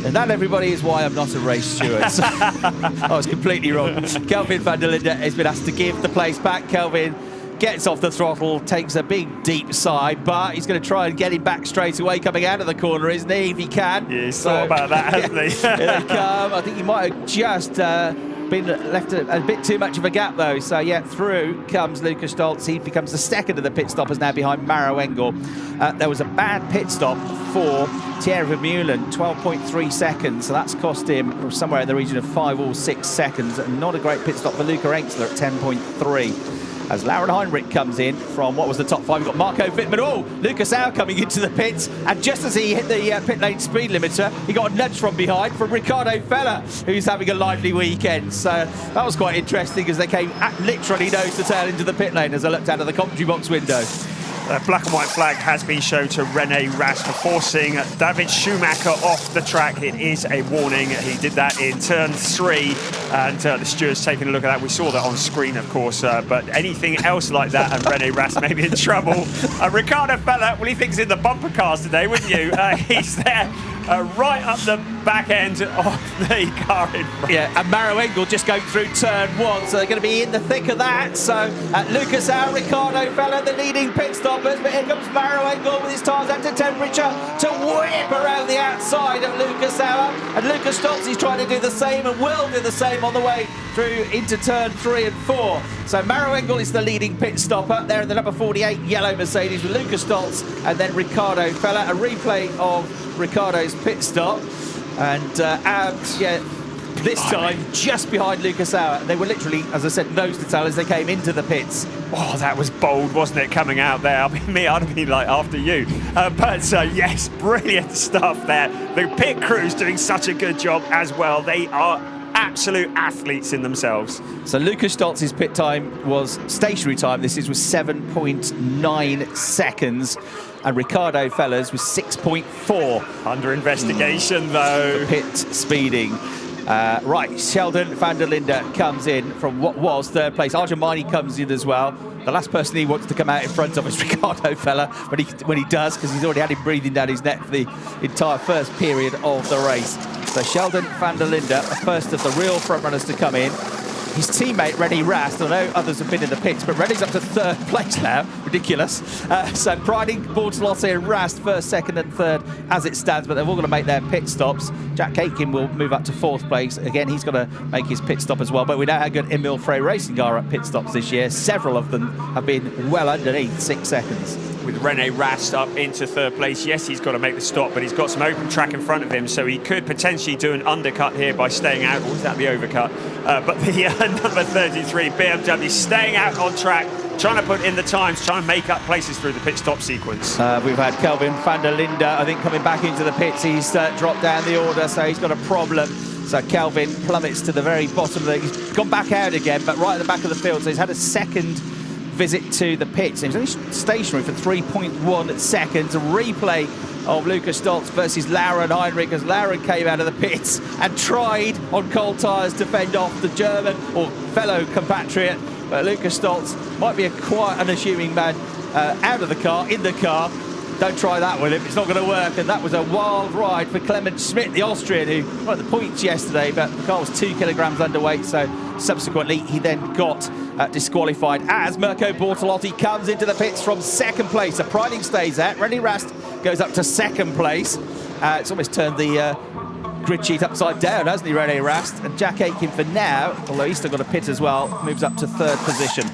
And that, everybody, is why I'm not a race steward. I was completely wrong. Kelvin van der Linde has been asked to give the place back. Kelvin gets off the throttle, takes a big, deep sigh, but he's going to try and get him back straight away coming out of the corner, isn't he, if he can? Yeah, he's thought about that, hasn't he? Here they come. I think he might have just been left a bit too much of a gap, though. So, yeah, through comes Lucas Stoltz. He becomes the second of the pit stoppers now behind Maro Engel. There was a bad pit stop for Thierry Vermeulen, 12.3 seconds. So that's cost him somewhere in the region of 5 or 6 seconds. And not a great pit stop for Luca Engstler at 10.3. As Hockenheimring comes in from what was the top 5, we've got Marco Wittmann. Oh, Lucas Au coming into the pits, and just as he hit the pit lane speed limiter, he got a nudge from behind from Ricardo Feller, who's having a lively weekend. So that was quite interesting as they came literally nose to tail into the pit lane as I looked out of the commentary box window. The black and white flag has been shown to Rene Rast for forcing David Schumacher off the track. It is a warning. He did that in turn 3, and the steward's taking a look at that. We saw that on screen, of course, but anything else like that, and Rene Rast may be in trouble. Ricardo Feller, well, he thinks in the bumper cars today, wouldn't you? He's there. Right up the back end of the car in front. Yeah, and Maro Engel just going through turn 1, so they're going to be in the thick of that. So Lucas Au, Ricardo Feller, the leading pit stoppers, but here comes Maro Engel with his tyres up to temperature to whip around the outside of Lucas Au. And Lucas Stoltz is trying to do the same and will do the same on the way through into turn 3 and 4. So Maro Engel is the leading pit stopper there in the number 48 yellow Mercedes with Lucas Stoltz and then Ricardo Feller. A replay of Ricardo's pit stop, and this time just behind Lucas Au. They were literally, as I said, nose to tail as they came into the pits. Oh, that was bold, wasn't it, coming out there? I mean, I'd have been like, after you. Yes, brilliant stuff there. The pit crew's doing such a good job as well. They are absolute athletes in themselves. So Lucas Stoltz's pit time was stationary time. This was 7.9 seconds. And Ricardo Feller's was 6.4. Under investigation, though. For pit speeding. Right, Sheldon van der Linde comes in from what was third place. Arjamani comes in as well. The last person he wants to come out in front of is Ricardo Feller when he does, because he's already had him breathing down his neck for the entire first period of the race. So Sheldon van der Linde, the first of the real front runners to come in. His teammate, Rene Rast, I know others have been in the pits, but Rene's up to third place now. Ridiculous. So Priding, Bortolotti and Rast, first, second and third as it stands, but they're all going to make their pit stops. Jack Aitken will move up to fourth place. Again, he's got to make his pit stop as well, but we know how good Emile Frey Racing are at pit stops this year. Several of them have been well underneath 6 seconds. With Rene Rast up into third place, yes, he's got to make the stop, but he's got some open track in front of him, so he could potentially do an undercut here by staying out. Or was that the overcut? But the number 33 BMW staying out on track, trying to put in the times, trying to make up places through the pit stop sequence. We've had Kelvin van der Linde, I think, coming back into the pits. He's dropped down the order, so he's got a problem. So Kelvin plummets to the very bottom. He's gone back out again, but right at the back of the field, so he's had a second visit to the pits. He was only stationary for 3.1 seconds. A replay of Lukas Stolz versus Lauren Heinrich, as Lauren came out of the pits and tried on cold tyres to fend off the German or fellow compatriot. But Lukas Stolz might be a quiet, unassuming man out of the car, in the car. Don't try that with him, it's not going to work. And that was a wild ride for Clement Schmidt, the Austrian, who got the points yesterday, but the car was 2 kilograms underweight, so subsequently he then got disqualified as Mirko Bortolotti comes into the pits from second place. So Preining stays out, René Rast goes up to second place. It's almost turned the grid sheet upside down, hasn't he, René Rast? And Jack Aitken for now, although he's still got a pit as well, moves up to third position.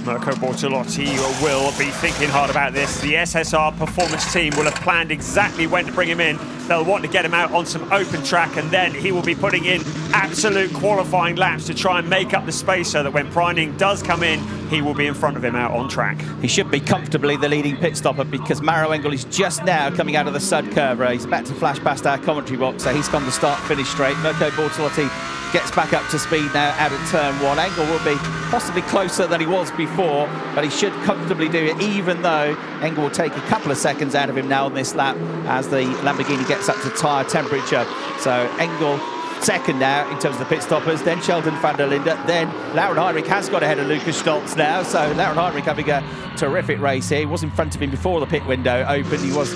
Mirko Bortolotti will be thinking hard about this. The SSR performance team will have planned exactly when to bring him in. They'll want to get him out on some open track, and then he will be putting in absolute qualifying laps to try and make up the space so that when Preining does come in, he will be in front of him out on track. He should be comfortably the leading pit stopper, because Maro Engel is just now coming out of the sud curve. He's about to flash past our commentary box, so he's gone to start-finish straight. Mirko Bortolotti gets back up to speed now out of turn 1. Engel will be possibly closer than he was before, but he should comfortably do it, even though Engel will take a couple of seconds out of him now on this lap as the Lamborghini gets up to tyre temperature. So Engel second now in terms of the pit stoppers, then Sheldon van der Linde, then Lauren Heinrich has got ahead of Lukas Stolz now. So Lauren Heinrich having a terrific race here. He was in front of him before the pit window opened. He was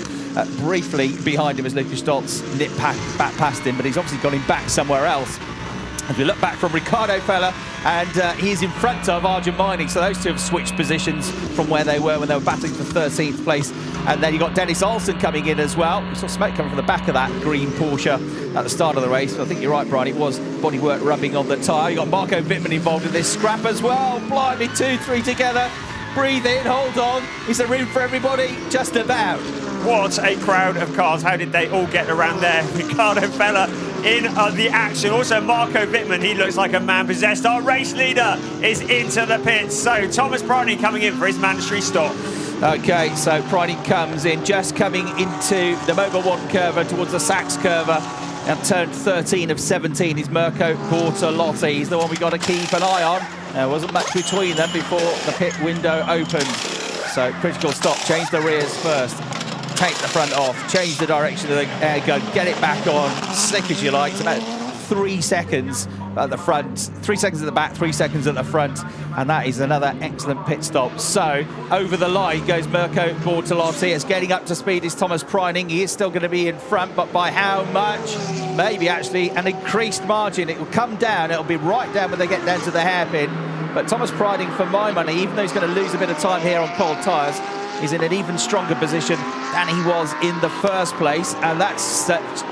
briefly behind him as Lukas Stolz nipped back past him, but he's obviously got him back somewhere else. As we look back from Ricardo Feller, and he's in front of Arjun Mining, so those two have switched positions from where they were when they were battling for 13th place. And then you got Dennis Olsen coming in as well. We saw smoke coming from the back of that green Porsche at the start of the race. But I think you're right, Brian, it was bodywork rubbing on the tyre. You got Marco Wittmann involved in this scrap as well. Blimey, 2-3 together. Breathe in, hold on. Is there room for everybody? Just about. What a crowd of cars. How did they all get around there? Ricardo Feller in the action. Also Marco Wittmann, he looks like a man possessed. Our race leader is into the pits. So Thomas Preining coming in for his mandatory stop. Okay, so Preining comes in, just coming into the Mobil 1 curve towards the Sachs curve. And turn 13 of 17 is Mirko Bortolotti. He's the one we got to keep an eye on. There wasn't much between them before the pit window opened. So critical stop, change the rears first. Take the front off, change the direction of the air gun, get it back on, slick as you like. It's about 3 seconds at the front, 3 seconds at the back, 3 seconds at the front, and that is another excellent pit stop. So over the line goes Mirko Bortolotti. As getting up to speed is Thomas Preining. He is still going to be in front, but by how much? Maybe actually an increased margin. It will come down, it'll be right down when they get down to the hairpin. But Thomas Preining, for my money, even though he's going to lose a bit of time here on cold tyres, is in an even stronger position than he was in the first place. And that's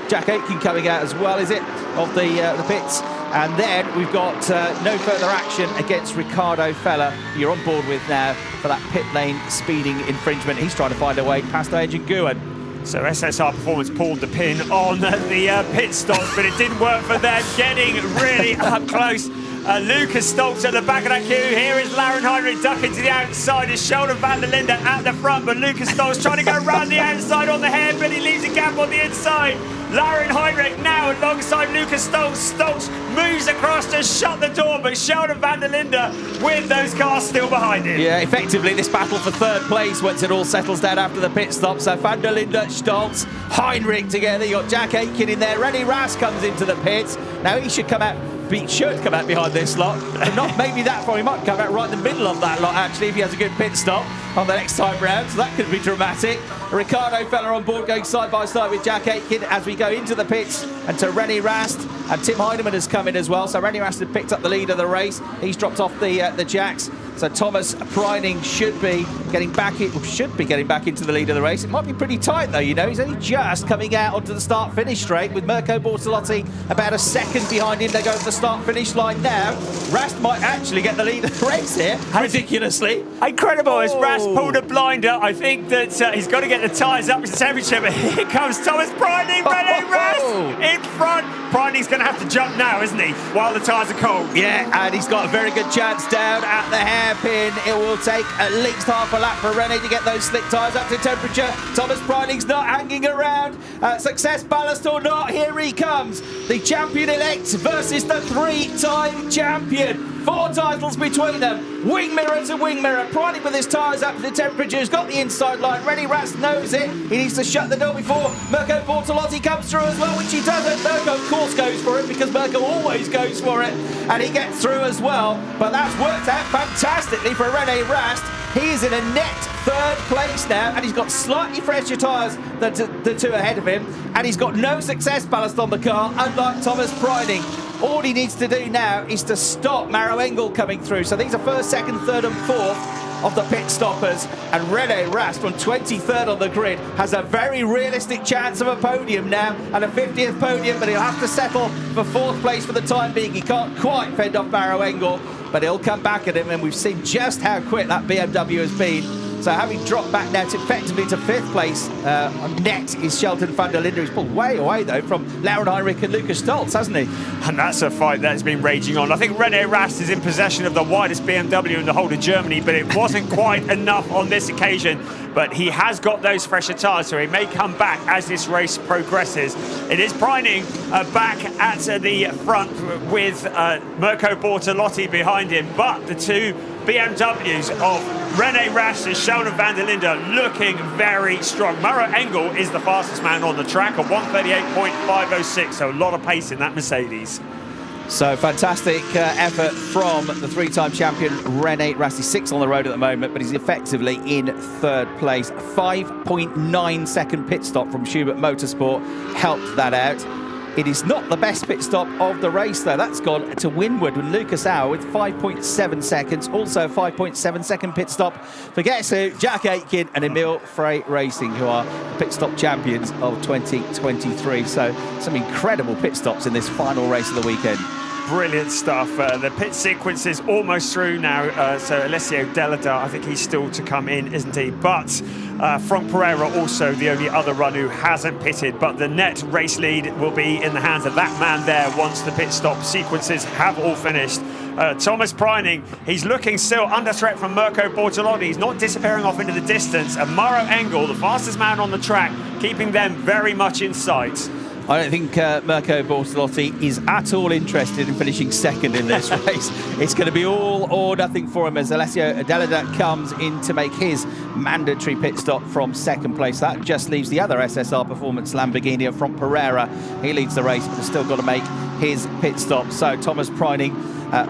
Jack Aitken coming out as well, is it, of the pits. And then we've got no further action against Ricardo Feller, who you're on board with now for that pit lane speeding infringement. He's trying to find a way past Adrian Nguyen. So SSR Performance pulled the pin on the pit stops, but it didn't work for them. Getting really up close. Lukas Stolz at the back of that queue. Here is Lauren Heinrich ducking to the outside. It's Sheldon van der Linde at the front, but Lukas Stolz trying to go around the outside on the hairpin. He leaves a gap on the inside. Lauren Heinrich now alongside Lukas Stolz. Stolz moves across to shut the door, but Sheldon van der Linde with those cars still behind him. Yeah, effectively this battle for third place once it all settles down after the pit stop. So van der Linde, Stolz, Heinrich together. You got Jack Aitken in there. René Rast comes into the pits. Now he should come out. He should come out behind this lot, but not maybe that far. He might come out right in the middle of that lot, actually, if he has a good pit stop on the next time round, so that could be dramatic. Ricardo Feller on board going side by side with Jack Aitken as we go into the pits, and to René Rast, and Tim Heinemann has come in as well, so René Rast had picked up the lead of the race. He's dropped off the jacks, so Thomas Preining should be getting back into the lead of the race. It might be pretty tight though, you know. He's only just coming out onto the start-finish straight with Mirko Bortolotti about a second behind him. They go to the start-finish line now. Rast might actually get the lead of the race here, ridiculously. Incredible, as Rast pulled a blinder. I think that he's got to get the tyres up to temperature, but here comes Thomas Preining, René Rast in front. Preining's going to have to jump now, isn't he, while the tyres are cold? Yeah, and he's got a very good chance down at the hairpin. It will take at least half a lap for René to get those slick tyres up to temperature. Thomas Preining's not hanging around. Success ballast or not, here he comes. The champion-elect versus the three-time champion. 4 titles between them. Wing mirror to wing mirror. Priding with his tyres up to the temperature. He's got the inside line. René Rast knows it. He needs to shut the door before Mirko Bortolotti comes through as well, which he doesn't. Mirko, of course, goes for it because Mirko always goes for it. And he gets through as well. But that's worked out fantastically for René Rast. He is in a net 3rd place now, and he's got slightly fresher tyres than the 2 ahead of him, and he's got no success ballast on the car, unlike Thomas Priding. All he needs to do now is to stop Maro Engel coming through. So these are 1st, 2nd, 3rd and 4th of the pit stoppers, and René Rast from 23rd on the grid has a very realistic chance of a podium now, and a 50th podium, but he'll have to settle for 4th place for the time being. He can't quite fend off Maro Engel, but he'll come back at him, and we've seen just how quick that BMW has been. So having dropped back now effectively to 5th place, net is Shelton van der Linde. He's pulled way away, though, from Lauren Heinrich and Lucas Stoltz, hasn't he? And that's a fight that's been raging on. I think René Rast is in possession of the widest BMW in the whole of Germany, but it wasn't quite enough on this occasion. But he has got those fresher tyres, so he may come back as this race progresses. It is Priding back at the front with Mirko Bortolotti behind him, but the 2 BMWs of René Rast and Sheldon van der Linde looking very strong. Maro Engel is the fastest man on the track at 1:38.506, so a lot of pace in that Mercedes. So fantastic effort from the 3-time champion René Rast. He's 6th on the road at the moment, but he's effectively in 3rd place. 5.9 second pit stop from Schubert Motorsport helped that out. It is not the best pit stop of the race, though. That's gone to Winwood with Lucas Auer with 5.7 seconds. Also 5.7 second pit stop for guess who? Jack Aitken and Emil Frey Racing, who are pit stop champions of 2023. So some incredible pit stops in this final race of the weekend. Brilliant stuff. The pit sequence is almost through now. So Alessio Delida, I think he's still to come in, isn't he? But Frank Pereira also the only other runner who hasn't pitted. But the net race lead will be in the hands of that man there once the pit stop sequences have all finished. Thomas Priding, he's looking still under threat from Mirko Bortolotti. He's not disappearing off into the distance. And Maro Engel, the fastest man on the track, keeping them very much in sight. I don't think Mirko Bortolotti is at all interested in finishing 2nd in this race. It's going to be all or nothing for him as Alessio Delida comes in to make his mandatory pit stop from 2nd place. That just leaves the other SSR Performance Lamborghini from Pereira. He leads the race, but has still got to make his pit stop. So Thomas Priding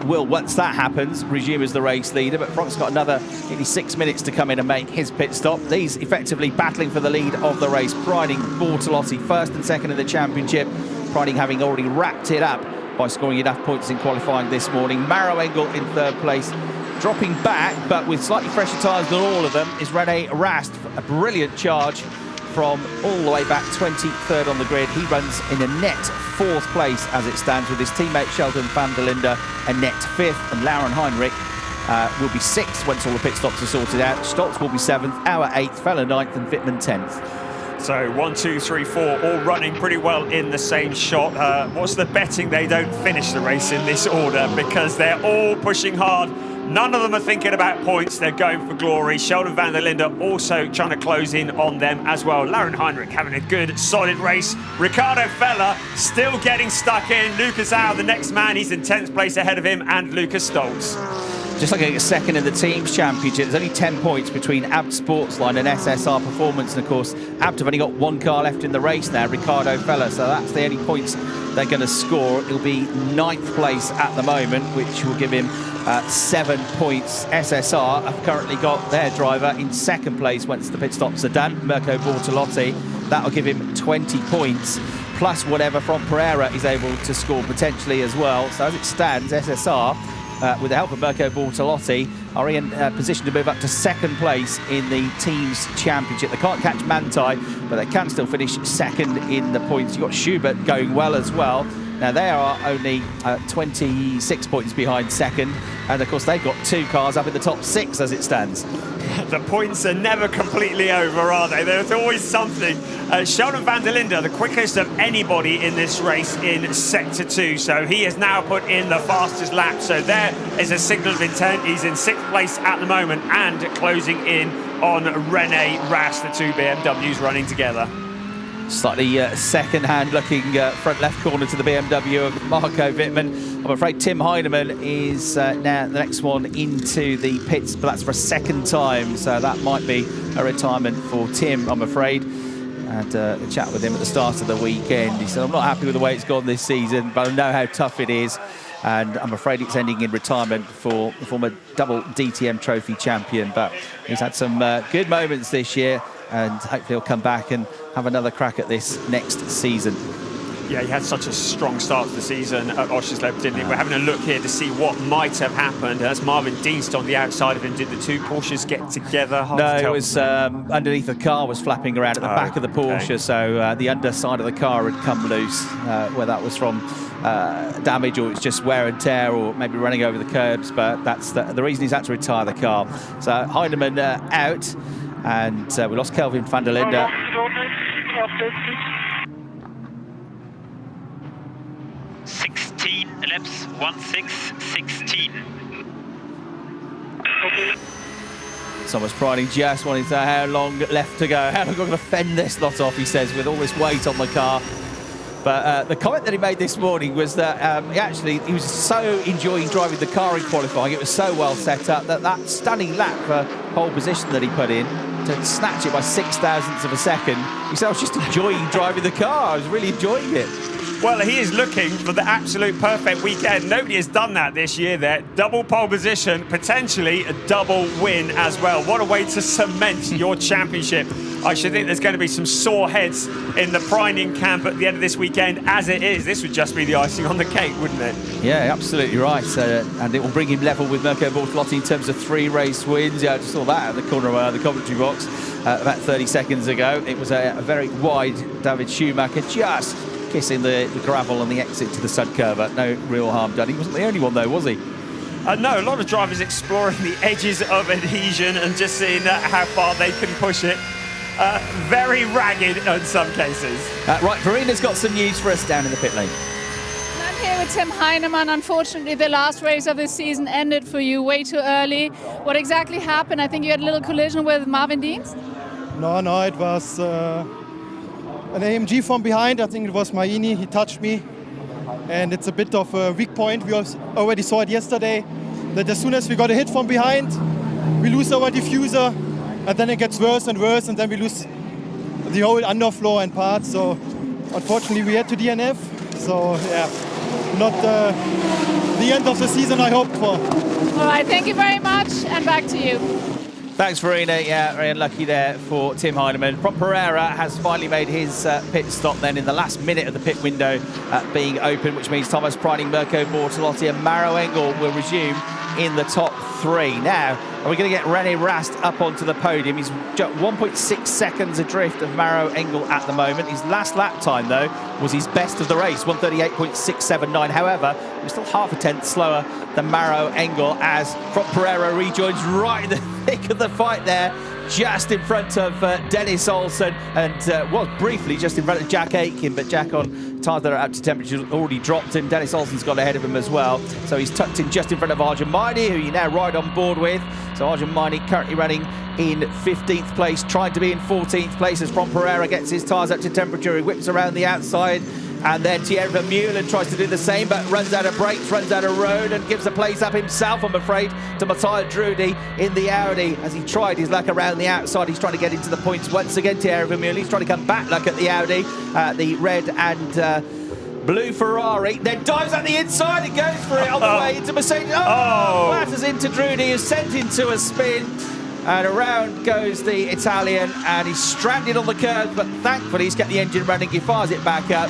will, once that happens, resume as the race leader. But Frank's got another nearly 6 minutes to come in and make his pit stop. These effectively battling for the lead of the race. Priding, Bortolotti, 1st and 2nd in the championship. Priding having already wrapped it up by scoring enough points in qualifying this morning. Maro Engel in 3rd place. Dropping back, but with slightly fresher tyres than all of them, is René Rast. A brilliant charge from all the way back, 23rd on the grid. He runs in a net 4th place as it stands, with his teammate Sheldon van der Linde a net 5th, and Lauren Heinrich will be 6th once all the pit stops are sorted out. Stoltz will be 7th, Auer 8th, Feller 9th and Wittmann 10th. So 1, 2, 3, 4, all running pretty well in the same shot. What's the betting they don't finish the race in this order, because they're all pushing hard. None of them are thinking about points. They're going for glory. Sheldon van der Linde also trying to close in on them as well. Lauren Heinrich having a good, solid race. Ricardo Feller still getting stuck in. Lucas Auer, the next man, he's in 10th place ahead of him, and Lucas Stoltz. Just looking at 2nd in the team's championship, there's only 10 points between Abt Sportsline and SSR Performance. And of course, Abt have only got 1 car left in the race now, Ricardo Feller. So that's the only points they're going to score. It'll be 9th place at the moment, which will give him 7 points. SSR have currently got their driver in 2nd place once the pit stops are done, Mirko Bortolotti. That'll give him 20 points, plus whatever from Pereira is able to score potentially as well. So as it stands, SSR, with the help of Mirko Bortolotti, are in position to move up to 2nd place in the team's championship. They can't catch Manthey, but they can still finish 2nd in the points. You've got Schubert going well as well. Now they are only 26 points behind 2nd, and of course they've got 2 cars up in the top 6 as it stands. The points are never completely over, are they? There's always something. Sheldon van der Linde, the quickest of anybody in this race in Sector 2, so he has now put in the fastest lap. So there is a signal of intent. He's in 6th place at the moment and closing in on René Rast, the 2 BMWs running together. Slightly second-hand looking front left corner to the BMW of Marco Wittmann. I'm afraid Tim Heinemann is now the next one into the pits, but that's for a second time, so that might be a retirement for Tim, I'm afraid. I had a chat with him at the start of the weekend. He said, I'm not happy with the way it's gone this season, but I know how tough it is, and I'm afraid it's ending in retirement for the former double DTM trophy champion. But he's had some good moments this year, and hopefully he'll come back and have another crack at this next season. Yeah, he had such a strong start to the season at Oschersleben, didn't he? We're having a look here to see what might have happened. As Marvin Dienst on the outside of him, did the two Porsches get together? Hard to tell. It was underneath the car was flapping around at the back of the Porsche, so the underside of the car had come loose, whether that was from damage or it's just wear and tear or maybe running over the curbs, but that's the reason he's had to retire the car. So Heinemann out, and we lost Kelvin van der Linde. 16 laps, 1:6:16. Thomas Priding just wanting to know how long left to go. How long am I going to fend this lot off, he says, with all this weight on the car. But the comment that he made this morning was that he was so enjoying driving the car in qualifying. It was so well set up that stunning lap for pole position that he put in to snatch it by 0.006 of a second. He said, I was just enjoying driving the car. I was really enjoying it. Well, he is looking for the absolute perfect weekend. Nobody has done that this year there. Double pole position, potentially a double win as well. What a way to cement your championship. I should think there's going to be some sore heads in the Preining camp at the end of this weekend. As it is, this would just be the icing on the cake, wouldn't it? Yeah, absolutely right. And it will bring him level with Mirko Bortolotti in terms of 3 race wins. Yeah, I just saw that at the corner of the commentary box about 30 seconds ago. It was a very wide David Schumacher just kissing the gravel on the exit to the sud curve. No real harm done. He wasn't the only one though, was he? No, a lot of drivers exploring the edges of adhesion and just seeing how far they can push it. Very ragged in some cases. Right, Verina's got some news for us down in the pit lane. I'm here with Tim Heinemann. Unfortunately, the last race of the season ended for you way too early. What exactly happened? I think you had a little collision with Marvin Dienst? No, it was an AMG from behind. I think it was Maini. He touched me. And it's a bit of a weak point. We already saw it yesterday, that as soon as we got a hit from behind, we lose our diffuser, and then it gets worse and worse, and then we lose the whole underfloor and parts. So unfortunately we had to DNF. So yeah, not the end of the season I hoped for. All right, thank you very much, and back to you. Thanks, Verena. Yeah, very unlucky there for Tim Heinemann. Ron Pereira has finally made his pit stop then in the last minute of the pit window being open, which means Thomas Priding, Mirko Bortolotti and Maro Engel will resume in the top 3. Now, are we going to get René Rast up onto the podium? He's 1.6 seconds adrift of Maro Engel at the moment. His last lap time, though, was his best of the race, 1:38.679. However, he was still half a tenth slower than Maro Engel as Ron Pereira rejoins right in the thick of the fight there, just in front of Dennis Olsen, and was briefly just in front of Jack Aitken, but Jack on tyres that are up to temperature already dropped him. Dennis Olsen's got ahead of him as well, so he's tucked in just in front of Arjun Maini, who you now ride on board with. So Arjun Maini currently running in 15th place, trying to be in 14th place as Ron Pereira gets his tyres up to temperature. He whips around the outside, and then Thierry Vermeulen tries to do the same, but runs out of brakes, runs out of road, and gives the place up himself, I'm afraid, to Matthias Drudy in the Audi as he tried his luck around the outside. He's trying to get into the points once again, Thierry Vermeulen. He's trying to come back luck at the Audi, the red and blue Ferrari, then dives at the inside and goes for it on the way into Mercedes. Flatters into Drudy, who's sent into a spin. And around goes the Italian, and he's stranded on the curve, but thankfully he's kept the engine running. He fires it back up,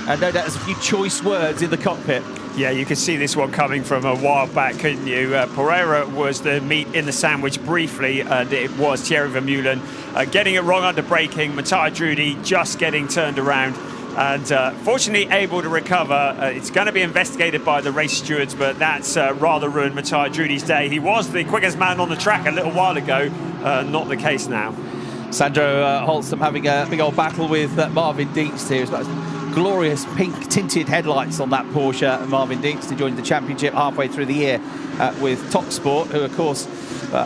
and no doubt there's a few choice words in the cockpit. Yeah, you could see this one coming from a while back, couldn't you? Pereira was the meat in the sandwich briefly, and it was Thierry Vermeulen getting it wrong under braking. Matthias Drudy just getting turned around, and fortunately able to recover. It's going to be investigated by the race stewards, but that's rather ruined Matthias Drudy's day. He was the quickest man on the track a little while ago, not the case now. Sandro Holsam having a big old battle with Marvin Dienst here. He's got glorious pink tinted headlights on that Porsche. Marvin Dienst, who joined the championship halfway through the year with Top Sport, who of course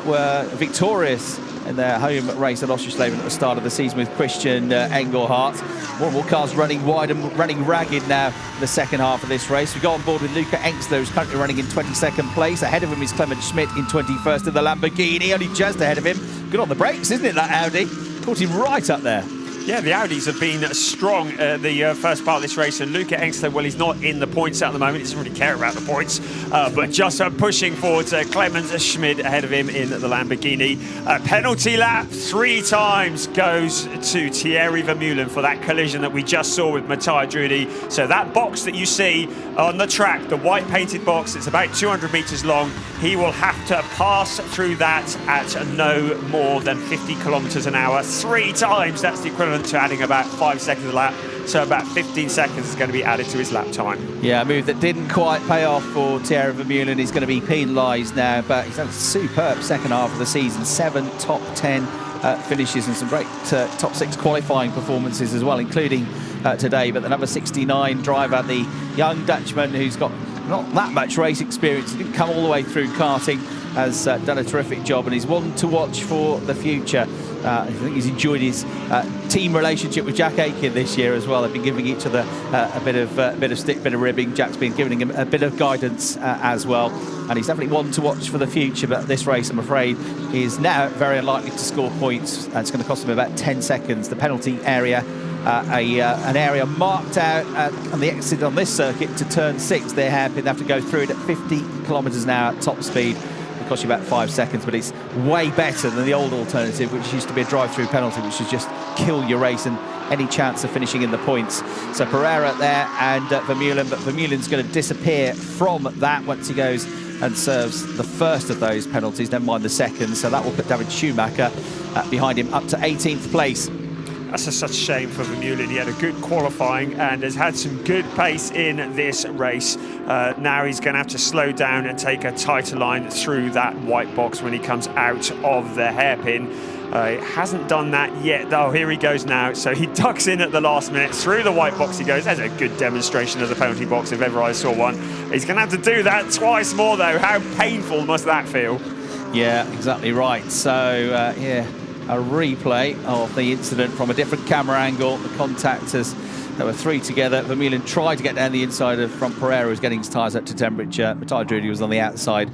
were victorious in their home race at Oschersleben at the start of the season with Christian Engelhardt. More and more cars running wide and running ragged now in the second half of this race. We go on board with Luca Engstler, who's currently running in 22nd place. Ahead of him is Clement Schmidt in 21st in the Lamborghini, only just ahead of him. Good on the brakes, isn't it, that Audi? Caught him right up there. Yeah, the Audis have been strong the first part of this race, and Luca Engstler, well, he's not in the points at the moment. He doesn't really care about the points, but just pushing forward to Clemens Schmid ahead of him in the Lamborghini. Penalty lap 3 times goes to Thierry Vermeulen for that collision that we just saw with Matteo Drudi. So that box that you see on the track, the white painted box, it's about 200 metres long. He will have to pass through that at no more than 50 kilometres an hour 3 times. That's the equivalent to adding about 5 seconds a lap, so about 15 seconds is going to be added to his lap time. Yeah, a move that didn't quite pay off for Thierry Vermeulen. He's going to be penalised now, but he's had a superb second half of the season. 7 top 10 finishes and some great top 6 qualifying performances as well, including today. But the number 69 driver, the young Dutchman who's got not that much race experience, he didn't come all the way through karting, has done a terrific job, and he's one to watch for the future. I think he's enjoyed his team relationship with Jack Aitken this year as well. They've been giving each other a bit of stick, bit of ribbing. Jack's been giving him a bit of guidance as well, and he's definitely one to watch for the future. But this race, I'm afraid, is now very unlikely to score points. It's going to cost him about 10 seconds. The penalty area, an area marked out on the exit on this circuit to turn 6. They have to go through it at 50 kilometres an hour at top speed. Cost you about 5 seconds, but it's way better than the old alternative, which used to be a drive-through penalty, which is just kill your race and any chance of finishing in the points. So Pereira there and Vermeulen, but Vermeulen's going to disappear from that once he goes and serves the first of those penalties, never mind the second. So that will put David Schumacher behind him up to 18th place. That's such a shame for Vermeulen. He had a good qualifying and has had some good pace in this race. Now he's going to have to slow down and take a tighter line through that white box when he comes out of the hairpin. He hasn't done that yet. Oh, here he goes now. So he ducks in at the last minute. Through the white box he goes. There's a good demonstration of the penalty box if ever I saw one. He's going to have to do that twice more, though. How painful must that feel? Yeah, exactly right. So, yeah, a replay of the incident from a different camera angle. The contactors, there were 3 together. Vermeulen tried to get down the inside of from Pereira, who's getting his tyres up to temperature. Matteo Drudi was on the outside,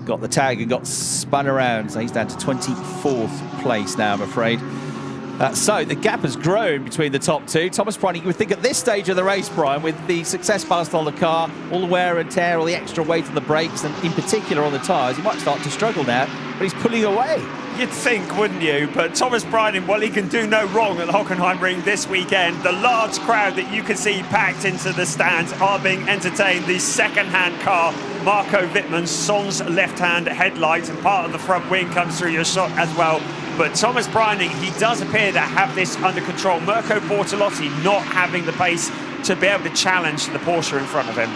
got the tag and got spun around. So he's down to 24th place now, I'm afraid. So the gap has grown between the top 2. Thomas Preining, you would think at this stage of the race, Brian, with the success ballast on the car, all the wear and tear, all the extra weight on the brakes, and in particular on the tyres, he might start to struggle now, but he's pulling away. You'd think, wouldn't you? But Thomas Preining, well, he can do no wrong at the Hockenheimring this weekend. The large crowd that you can see packed into the stands are being entertained. The second-hand car, Marco Wittmann's Sons left-hand headlight, and part of the front wing comes through your shot as well. But Thomas Preining, he does appear to have this under control. Mirko Bortolotti not having the pace to be able to challenge the Porsche in front of him.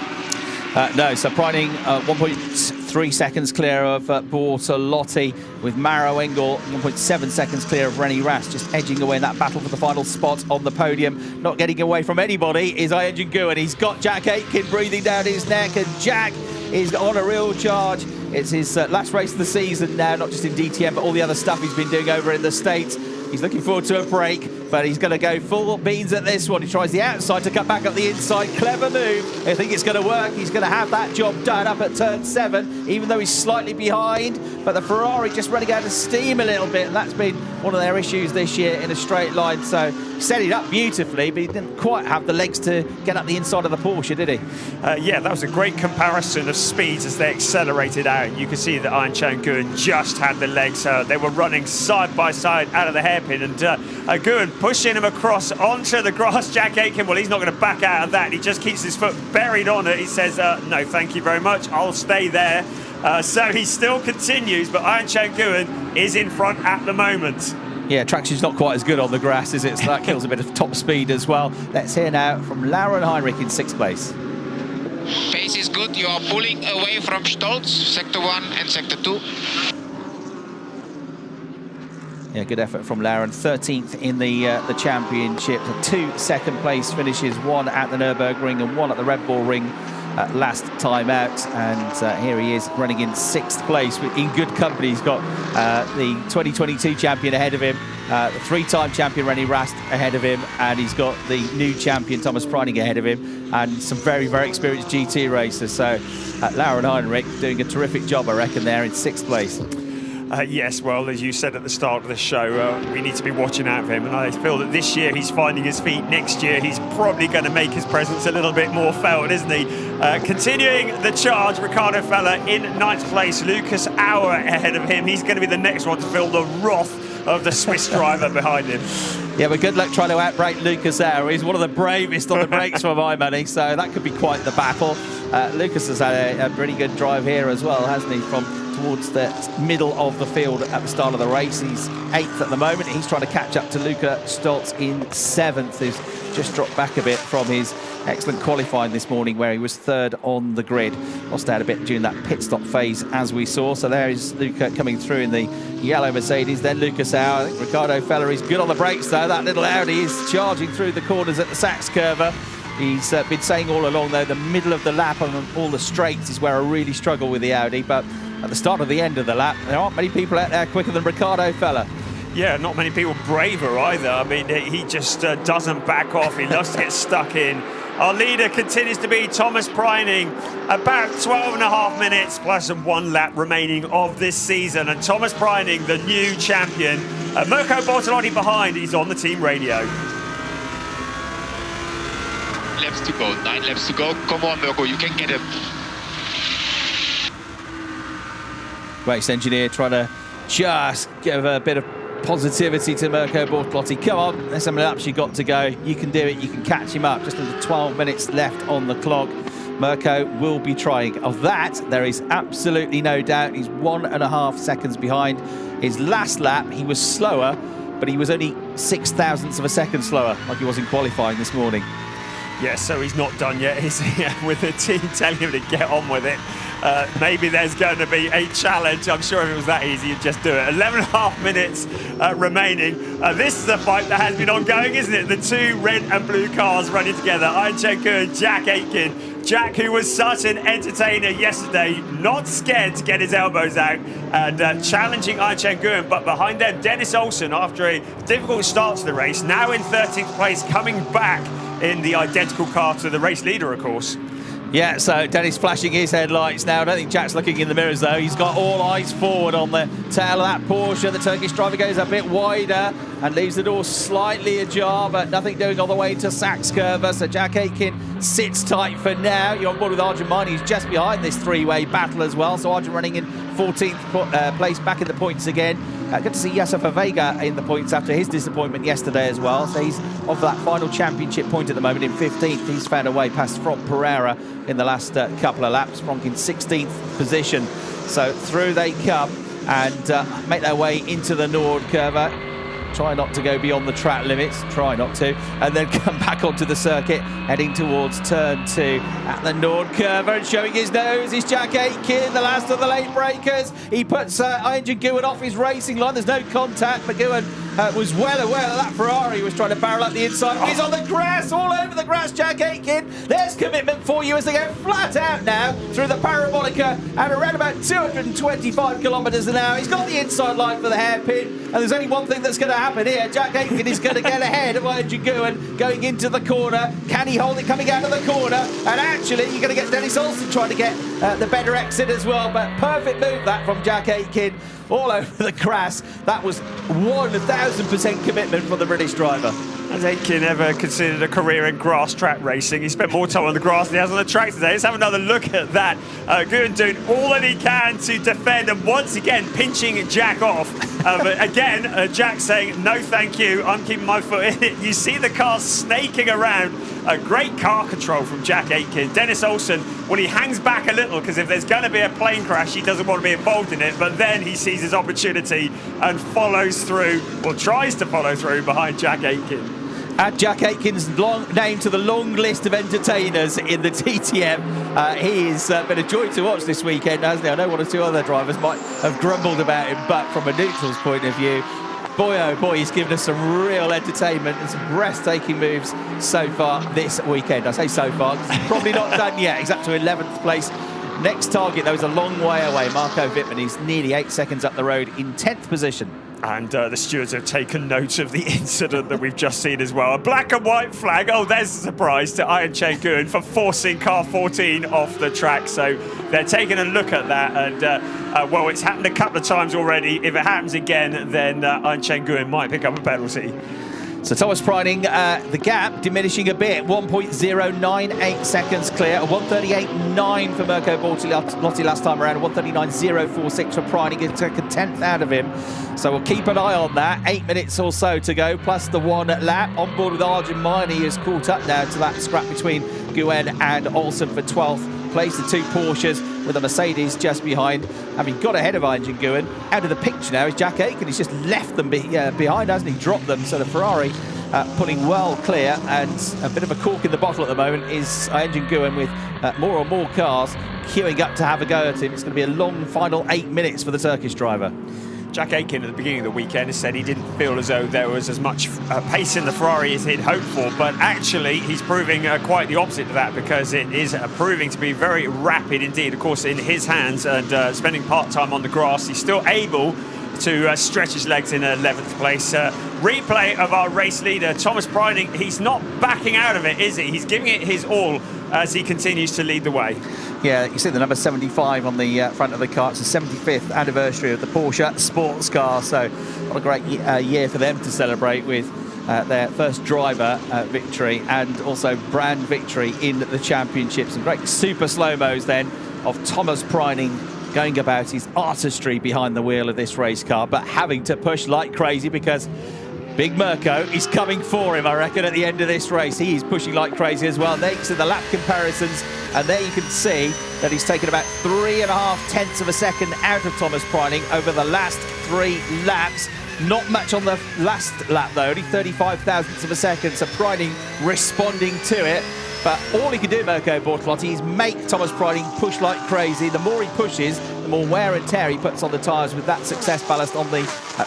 No, so Preining 1.3 seconds clear of Bortolotti, with Maro Engel 1.7 seconds clear of René Rast, just edging away in that battle for the final spot on the podium. Not getting away from anybody is Ian Nguyen. He's got Jack Aitken breathing down his neck, and Jack is on a real charge. It's his last race of the season now, not just in DTM, but all the other stuff he's been doing over in the States. He's looking forward to a break, but he's going to go full beans at this one. He tries the outside to cut back up the inside. Clever move. I think it's going to work. He's going to have that job done up at turn 7, even though he's slightly behind. But the Ferrari just running out of steam a little bit, and that's been one of their issues this year in a straight line. So he set it up beautifully, but he didn't quite have the legs to get up the inside of the Porsche, did he? Yeah, that was a great comparison of speeds as they accelerated out. You can see that Ian Nguyen just had the legs. They were running side by side out of the hairpin, and Nguyen pushing him across onto the grass. Jack Aitken, well, he's not going to back out of that. He just keeps his foot buried on it. He says, no, thank you very much. I'll stay there. So he still continues, but Ian Nguyen is in front at the moment. Yeah, traction's not quite as good on the grass, is it? So that kills a bit of top speed as well. Let's hear now from Lauren Heinrich in 6th place. Pace is good. You are pulling away from Stolz, Sector 1 and Sector 2. Yeah, good effort from Lauren. 13th in the championship. 2 second place finishes, 1 at the Nürburgring and 1 at the Red Bull Ring last time out. And here he is running in 6th place in good company. He's got the 2022 champion ahead of him, the 3-time champion René Rast ahead of him, and he's got the new champion Thomas Preining ahead of him, and some very, very experienced GT racers. So Hockenheimring doing a terrific job, I reckon, there in 6th place. Yes, well, as you said at the start of the show, we need to be watching out for him, and I feel that this year he's finding his feet. Next year he's probably going to make his presence a little bit more felt, isn't he? Continuing the charge, Ricardo Feller in 9th place, Lucas Auer ahead of him. He's going to be the next one to feel the wrath of the Swiss driver behind him. Yeah, but good luck trying to outbrake Lucas Auer. He's one of the bravest on the brakes for my money, so that could be quite the battle. Lucas has had a pretty good drive here as well, hasn't he, from towards the middle of the field at the start of the race. He's 8th at the moment. He's trying to catch up to Luca Stoltz in 7th, who's just dropped back a bit from his excellent qualifying this morning, where he was 3rd on the grid. Lost out a bit during that pit stop phase, as we saw. So there is Luca coming through in the yellow Mercedes, then Lucas Auer. I think Ricardo Feller is good on the brakes, though. That little Audi is charging through the corners at the Sachs curve. He's been saying all along, though, the middle of the lap and all the straights is where I really struggle with the Audi, but at the start of the end of the lap, there aren't many people out there quicker than Ricardo Feller. Yeah, not many people braver either. I mean, he just doesn't back off. He loves to get stuck in. Our leader continues to be Thomas Preining, about 12.5 minutes plus 1 lap remaining of this season. And Thomas Preining, the new champion. Mirko Bortolotti behind, he's on the team radio. Laps to go, 9 laps to go. Come on, Mirko, you can get him. Race engineer trying to just give a bit of positivity to Mirko Bortolotti. Come on, there's some laps you've got to go. You can do it, you can catch him up. Just under 12 minutes left on the clock. Mirko will be trying. Of that, there is absolutely no doubt. He's 1.5 seconds behind. His last lap, he was slower, but he was only 6 thousandths of a second slower, like he was in qualifying this morning. Yeah, so he's not done yet, is he? With the team telling him to get on with it. Maybe there's going to be a challenge. I'm sure if it was that easy, you'd just do it. 11.5 minutes remaining. This is a fight that has been ongoing, isn't it? The 2 red and blue cars running together. Aychenko and Jack Aitken. Jack, who was such an entertainer yesterday, not scared to get his elbows out and challenging Aychenko. But behind them, Dennis Olsen, after a difficult start to the race, now in 13th place, coming back in the identical car to the race leader, of course. Yeah, so Dennis flashing his headlights now. I don't think Jack's looking in the mirrors, though. He's got all eyes forward on the tail of that Porsche. The Turkish driver goes a bit wider and leaves the door slightly ajar, but nothing doing all the way to Sachs curve. So Jack Aitken sits tight for now. You're on board with Arjun Maini, who's just behind this 3-way battle as well. So Arjun running in 14th place, back in the points again. Good to see Yasofa Vega in the points after his disappointment yesterday as well. So he's off that final championship point at the moment in 15th. He's found a way past Franck Pereira in the last couple of laps. Franck in 16th position. So through they come and make their way into the Nord curve. Try not to go beyond the track limits, try not to, and then come back onto the circuit, heading towards turn 2 at the Nord curve, and showing his nose is Jack Aitken, the last of the late breakers. He puts Aychenko Guin off his racing line. There's no contact, but Guin was well aware that that Ferrari was trying to barrel up the inside. He's on the grass, all over the grass, Jack Aitken. There's commitment for you as they go flat out now through the Parabolica at around about 225 kilometres an hour. He's got the inside line for the hairpin, and there's only one thing that's going to happen here. Jack Aitken is going to get ahead of Aychenko Guin going into the corner. Can he hold it coming out of the corner? And actually, you're going to get Dennis Olsen trying to get the better exit as well. But perfect move that from Jack Aitken, all over the grass. That was 1,000% commitment from the British driver. Has Aitken ever considered a career in grass track racing? He spent more time on the grass than he has on the track today. Let's have another look at that. Guin doing all that he can to defend, and once again pinching Jack off. But again, Jack saying, no thank you, I'm keeping my foot in it. You see the car snaking around. A great car control from Jack Aitken. Dennis Olsen, when he hangs back a little, because if there's going to be a plane crash, he doesn't want to be involved in it, but then he sees his opportunity and follows through, or tries to follow through behind Jack Aitken. Add Jack Aitken's name to the long list of entertainers in the DTM. He's been a joy to watch this weekend, hasn't he? I know one or two other drivers might have grumbled about him, but from a neutral's point of view, boy, oh boy, he's given us some real entertainment and some breathtaking moves so far this weekend. I say so far, 'cause he's probably not done yet. He's up to 11th place. Next target, though, is a long way away. Marco Wittmann, he's nearly 8 seconds up the road in 10th position. And the stewards have taken note of the incident that we've just seen as well. A black and white flag. Oh, there's a surprise to Ian Cheng-Guan for forcing car 14 off the track. So they're taking a look at that. And, well, it's happened a couple of times already. If it happens again, then Ian Cheng-Guan might pick up a penalty. So Thomas Preining, the gap diminishing a bit, 1.098 seconds clear, a 1:38.9 for Mirko Bortolotti last time around, a 1:39.046 for Preining. It took a 10th out of him. So we'll keep an eye on that. 8 minutes or so to go, plus the one lap. On board with Arjun Maini is caught up now to that scrap between Guyen and Olsen for 12th place. The two Porsches with a Mercedes just behind. Having got ahead of Arjun Guyen, out of the picture now is Jack Aitken. He's just left them behind, hasn't he? Dropped them. So the Ferrari pulling well clear, and a bit of a cork in the bottle at the moment is Arjun Guyen with more and more cars queuing up to have a go at him. It's going to be a long final 8 minutes for the Turkish driver. Jack Aitken at the beginning of the weekend has said he didn't feel as though there was as much pace in the Ferrari as he'd hoped for, but actually he's proving quite the opposite of that, because it is proving to be very rapid indeed. Of course, in his hands, and spending part-time on the grass, he's still able to stretch his legs in 11th place. Replay of our race leader, Thomas Preining. He's not backing out of it, is he? He's giving it his all as he continues to lead the way. Yeah, you see the number 75 on the front of the car. It's the 75th anniversary of the Porsche sports car. So what a great year for them to celebrate with their first driver victory and also brand victory in the championship. Some great super slow-mos then of Thomas Preining going about his artistry behind the wheel of this race car, but having to push like crazy because Big Mirko is coming for him, I reckon, at the end of this race. He is pushing like crazy as well. Next to the lap comparisons, and there you can see that he's taken about 3.5 tenths of a second out of Thomas Preining over the last 3 laps. Not much on the last lap, though, only 35 thousandths of a second, so Preining responding to it. But all he can do, Mirko Bortolotti, is make Thomas Preining push like crazy. The more he pushes, the more wear and tear he puts on the tyres with that success ballast on the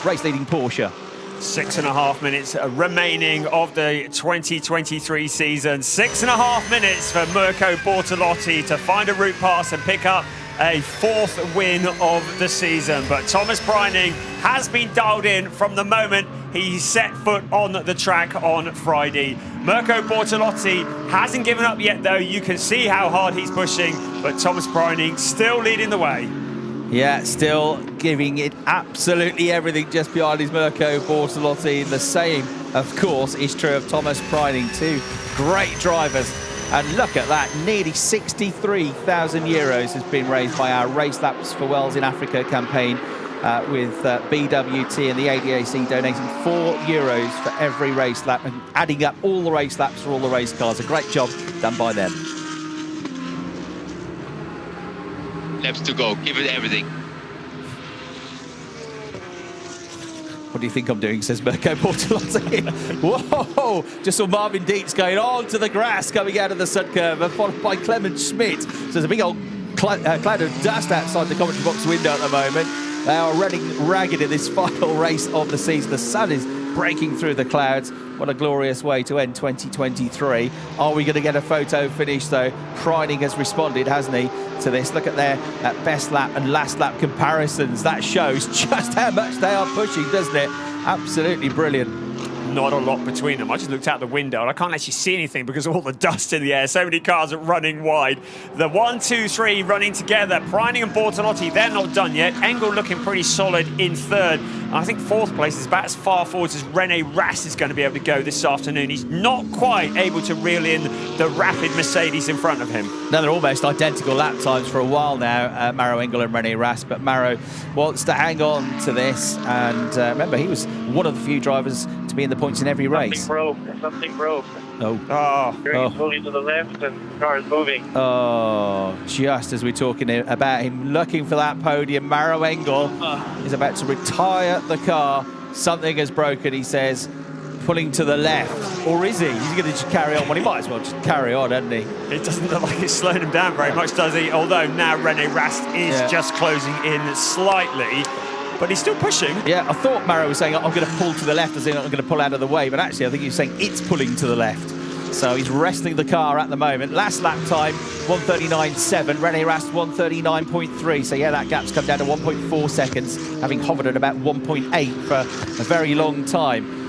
race-leading Porsche. 6.5 minutes remaining of the 2023 season. 6.5 minutes for Mirko Bortolotti to find a route pass and pick up a 4th win of the season. But Thomas Preining has been dialed in from the moment he set foot on the track on Friday. Mirko Bortolotti hasn't given up yet, though. You can see how hard he's pushing, but Thomas Preining still leading the way. Yeah, still giving it absolutely everything just behind his Mirko Bortolotti. The same, of course, is true of Thomas Preining. Two great drivers. And look at that, nearly 63,000 euros has been raised by our Race Laps for Wells in Africa campaign, with BWT and the ADAC donating €4 for every race lap and adding up all the race laps for all the race cars. A great job done by them. Laps to go, give it everything. What do you think I'm doing, says Mirko Bortolotti. Whoa! Just saw Marvin Dietz going on to the grass coming out of the sun curve, followed by Clement Schmidt. So there's a big old cloud of dust outside the commentary box window at the moment. They are running ragged in this final race of the season. The sun is breaking through the clouds. What a glorious way to end 2023. Are we going to get a photo finish, though? Preining has responded, hasn't he, to this? Look at their best lap and last lap comparisons. That shows just how much they are pushing, doesn't it? Absolutely brilliant. Not a lot between them. I just looked out the window and I can't actually see anything because of all the dust in the air. So many cars are running wide. The 1, 2, 3 running together. Preining and Bortolotti, they're not done yet. Engel looking pretty solid in 3rd. I think 4th place is about as far forward as René Rast is going to be able to go this afternoon. He's not quite able to reel in the rapid Mercedes in front of him. Now they're almost identical lap times for a while now, Maro Engel and René Rast, but Maro wants to hang on to this. And remember, he was one of the few drivers to be in the points in every race. Something broke. Oh. He's moving to the left and the car is moving. Oh, just as we're talking about him looking for that podium, Maro Engel is about to retire the car. Something has broken, he says, pulling to the left. Or is he? He's going to just carry on. Well, he might as well just carry on, hasn't he? It doesn't look like it's slowing him down very much, does he? Although now René Rast is just closing in slightly. but he's still pushing. Yeah, I thought Maro was saying, I'm going to pull to the left, as in I'm going to pull out of the way, but actually I think he was saying it's pulling to the left. So he's wrestling the car at the moment. Last lap time, 1:39.7. Rene Rast, 1:39.3. So yeah, that gap's come down to 1.4 seconds, having hovered at about 1.8 for a very long time.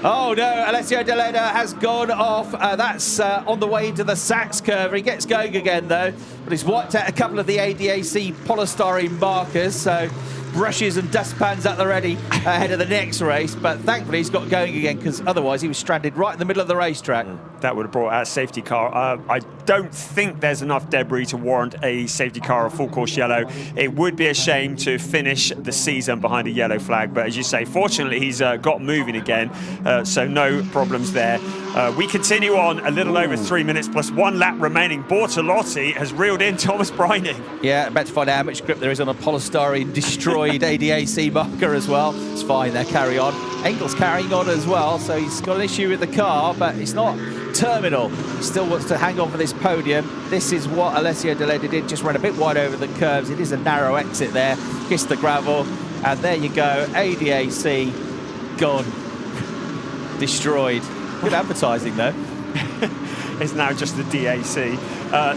Oh no, Alessio De Leda has gone off. That's on the way to the Sachs curve. He gets going again though, but he's wiped out a couple of the ADAC polystyrene markers, so brushes and dustpans at the ready ahead of the next race. But thankfully he's got going again, because otherwise he was stranded right in the middle of the racetrack. That would have brought out a safety car. I don't think there's enough debris to warrant a safety car or full course yellow. It would be a shame to finish the season behind a yellow flag, but as you say, fortunately he's got moving again, so no problems there. We continue on a little over 3 minutes plus 1 lap remaining. Bortolotti has reeled in Thomas Breining. Yeah, about to find out how much grip there is on a polystyrene destroyed ADAC marker as well. It's fine, they'll carry on. Engel's carrying on as well, so he's got an issue with the car, but it's not terminal. He still wants to hang on for this podium. This is what Alessio De Leda did, just ran a bit wide over the curves. It is a narrow exit there, kissed the gravel, and there you go, ADAC gone, destroyed. Good advertising though. It's now just the DAC.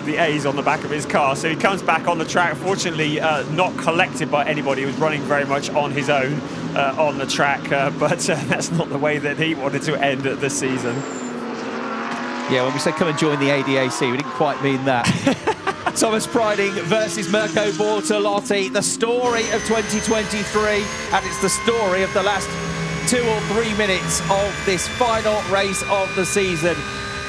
The A's on the back of his car, so he comes back on the track. Fortunately, not collected by anybody. He was running very much on his own on the track, but that's not the way that he wanted to end the season. Yeah, when we said come and join the ADAC, we didn't quite mean that. Thomas Breining versus Mirko Bortolotti, the story of 2023, and it's the story of the last 2 or 3 minutes of this final race of the season.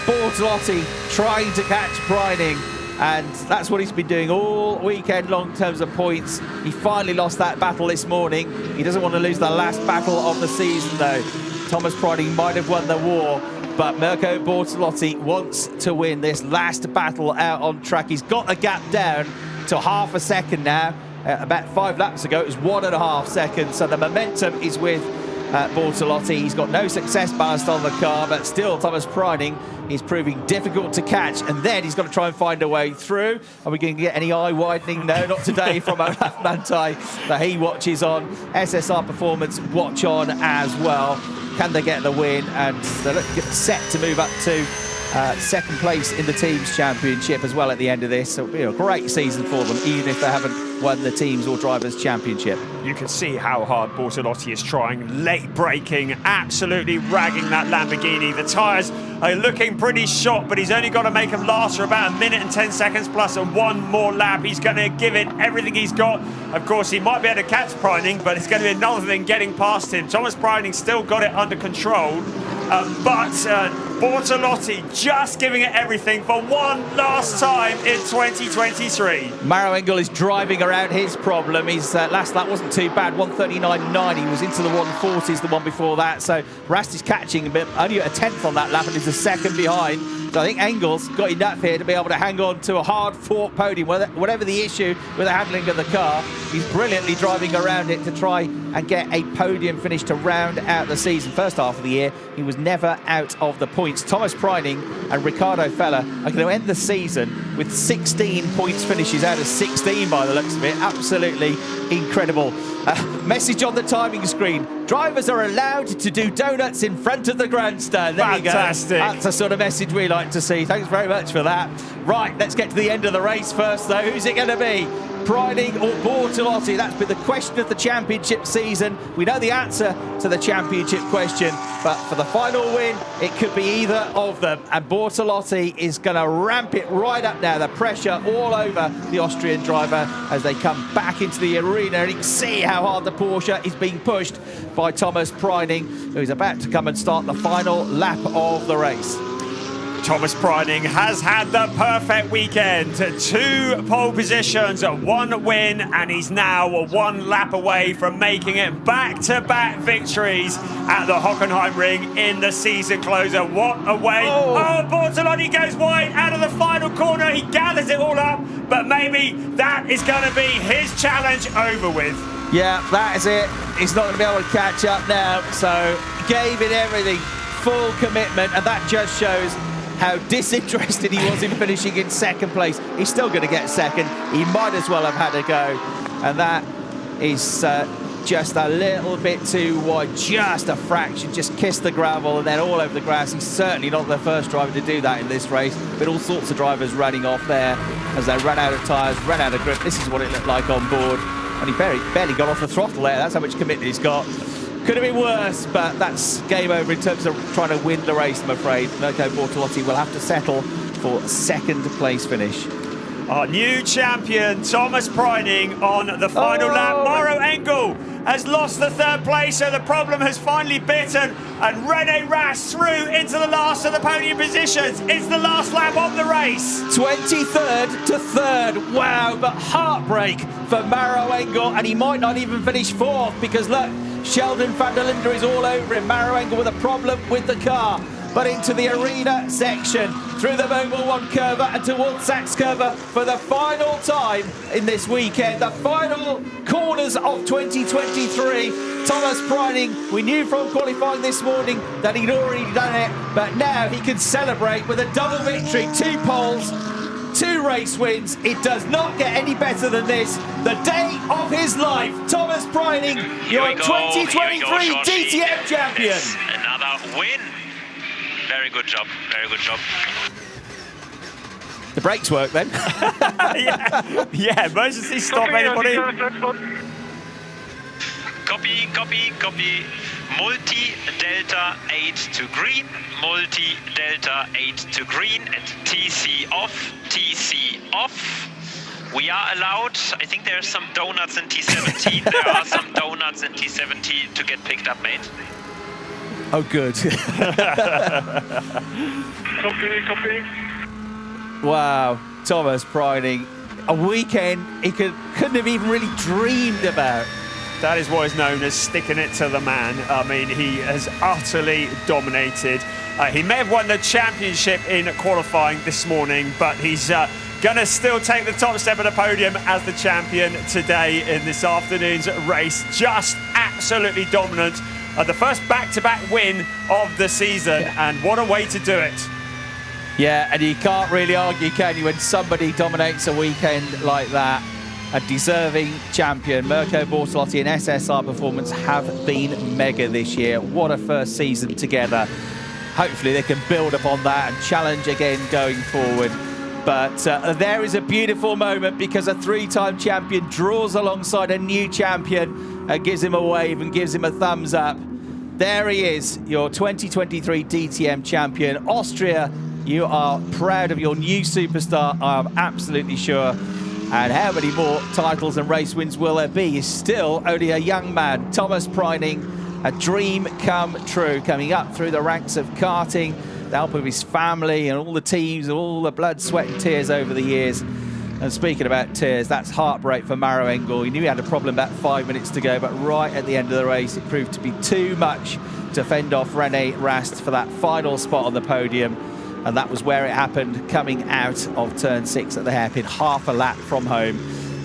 Bortolotti trying to catch Breining, and that's what he's been doing all weekend long in terms of points. He finally lost that battle this morning. He doesn't want to lose the last battle of the season though. Thomas Breining might have won the war, but Mirko Bortolotti wants to win this last battle out on track. He's got the gap down to half a second now. About 5 laps ago, it was 1.5 seconds, so the momentum is with Bortolotti. He's got no success ballast on the car, but still Thomas Breining is proving difficult to catch, and then he's got to try and find a way through. Are we going to get any eye widening? No, not today from Olaf Manthey that he watches on. SSR Performance watch on as well. Can they get the win? And they're set to move up to second place in the Teams Championship as well at the end of this. So it'll be a great season for them, even if they haven't won the Teams or Drivers Championship. You can see how hard Bortolotti is trying, late braking, absolutely ragging that Lamborghini. The tyres are looking pretty shot, but he's only got to make them last for about 1 minute and 10 seconds plus and 1 more lap. He's going to give it everything he's got. Of course, he might be able to catch Breining, but it's going to be another thing getting past him. Thomas Breining still got it under control, but Bortolotti just giving it everything for one last time in 2023. Maro Engel is driving around his problem. His last lap wasn't too bad, 1:39.9. He was into the 140s the one before that, so Rast is catching a bit, only a 10th on that lap, and is a second behind. So I think Engel's got enough here to be able to hang on to a hard-fought podium. Whatever the issue with the handling of the car, he's brilliantly driving around it to try and get a podium finish to round out the season. First half of the year, he was never out of the points. Thomas Breining and Ricardo Feller are going to end the season with 16 points finishes out of 16 by the looks of it. Absolutely incredible. Message on the timing screen. Drivers are allowed to do donuts in front of the grandstand. There Fantastic. You go. That's the sort of message we like to see. Thanks very much for that. Right, let's get to the end of the race first, though. Who's it going to be? Breining or Bortolotti? That's been the question of the championship season. We know the answer to the championship question, but for the final win, it could be either of them. And Bortolotti is going to ramp it right up now. The pressure all over the Austrian driver as they come back into the arena. And you can see how hard the Porsche is being pushed by Thomas Breining, who is about to come and start the final lap of the race. Thomas Breining has had the perfect weekend. 2 pole positions, 1 win, and he's now 1 lap away from making it back-to-back victories at the Hockenheimring in the season closer. What a way. Oh, Bortolotti goes wide out of the final corner. He gathers it all up, but maybe that is going to be his challenge over with. Yeah, that is it. He's not going to be able to catch up now, so gave it everything, full commitment, and that just shows how disinterested he was in finishing in second place. He's still going to get second. He might as well have had a go. And that is just a little bit too wide, just a fraction, just kissed the gravel and then all over the grass. He's certainly not the first driver to do that in this race, but all sorts of drivers running off there as they ran out of tyres, ran out of grip. This is what it looked like on board, and he barely got off the throttle there. That's how much commitment he's got. Could have been worse, but that's game over in terms of trying to win the race, I'm afraid. Mirko Bortolotti will have to settle for second place finish. Our new champion, Thomas Preining, on the final lap. Mauro Engel has lost the third place, so the problem has finally bitten, and Rene Rast through into the last of the podium positions. It's the last lap of the race. 23rd to 3rd. Wow, but heartbreak for Mauro Engel, and he might not even finish 4th because look, Sheldon van der Linde is all over him. Mauro Engel with a problem with the car. But into the arena section, through the Mobil 1 curve and towards Sachs curve for the final time in this weekend. The final corners of 2023. Thomas Preining, we knew from qualifying this morning that he'd already done it, but now he can celebrate with a double victory, 2 poles, 2 race wins. It does not get any better than this. The day of his life. Thomas Preining, your 2023 DTM champion. It's another win. Very good job, very good job. The brakes work then. yeah, emergency stop, anybody? Copy. Multi-delta 8 to green, multi-delta 8 to green, and TC off. We are allowed, I think there are some donuts in T17. There are some donuts in T17 to get picked up, mate. Oh, good. Copy. Wow, Thomas Preining, a weekend he couldn't have even really dreamed about. That is what is known as sticking it to the man. I mean, he has utterly dominated. He may have won the championship in qualifying this morning, but he's going to still take the top step of the podium as the champion today in this afternoon's race. Just absolutely dominant. The first back-to-back win of the season, and what a way to do it. Yeah, and you can't really argue, can you, when somebody dominates a weekend like that? A deserving champion. Mirko Bortolotti and SSR Performance have been mega this year. What a first season together. Hopefully they can build upon that and challenge again going forward. But there is a beautiful moment because a 3-time champion draws alongside a new champion and gives him a wave and gives him a thumbs up. There he is, your 2023 DTM champion. Austria, you are proud of your new superstar, I'm absolutely sure. And how many more titles and race wins will there be? He's still only a young man. Thomas Preining, a dream come true, coming up through the ranks of karting, the help of his family and all the teams, and all the blood, sweat and tears over the years. And speaking about tears, that's heartbreak for Mauro Engel. He knew he had a problem about 5 minutes to go, but right at the end of the race, it proved to be too much to fend off Rene Rast for that final spot on the podium. And that was where it happened, coming out of turn 6 at the hairpin, half a lap from home.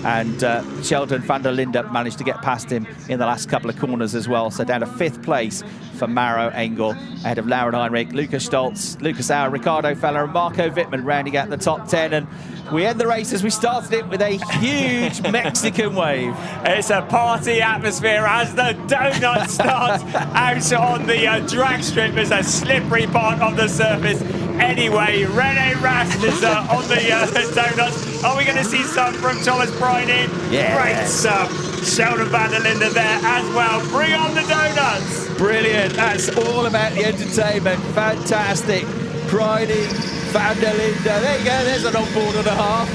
And Sheldon van der Linde managed to get past him in the last couple of corners as well. So down to 5th place for Mauro Engel, ahead of Hockenheimring, Lukas Stolz, Lucas Auer, Ricardo Feller and Marco Wittmann rounding out the top 10. And we end the race as we started it with a huge Mexican wave. It's a party atmosphere as the donuts start out on the drag strip. There's a slippery part of the surface. Anyway, Rene Rast is on the donuts. Are we going to see some from Thomas Preining? Yeah. Great stuff. Sheldon van der Linde there as well. Bring on the donuts. Brilliant. That's all about the entertainment. Fantastic. Preining, van der Linde. There you go. There's an on-board and a half.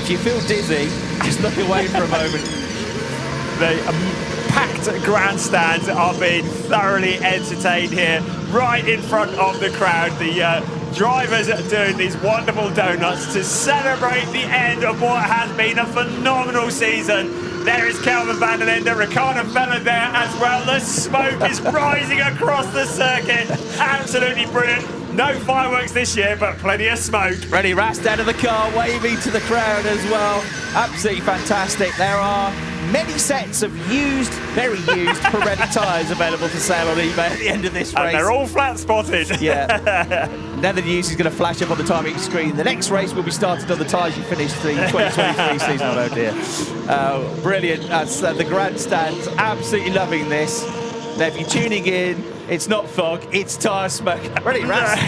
If you feel dizzy, just look away for a moment. The packed grandstands are being thoroughly entertained here, right in front of the crowd. The drivers are doing these wonderful donuts to celebrate the end of what has been a phenomenal season. There is Kelvin van der Linde, Ricardo Feller there as well. The smoke is rising across the circuit. Absolutely brilliant. No fireworks this year, but plenty of smoke. Rennie Rast out of the car, waving to the crowd as well. Absolutely fantastic. There are many sets of used, very used Pirelli tyres available for sale on eBay at the end of this race. And they're all flat spotted. Yeah. Now the news is going to flash up on the timing screen. The next race will be started on the tyres you finished the 2023 season on. Oh dear. Brilliant. That's the grandstand. Absolutely loving this. Now if you're tuning in, it's not fog, it's tyre smoke. Rennie Rast,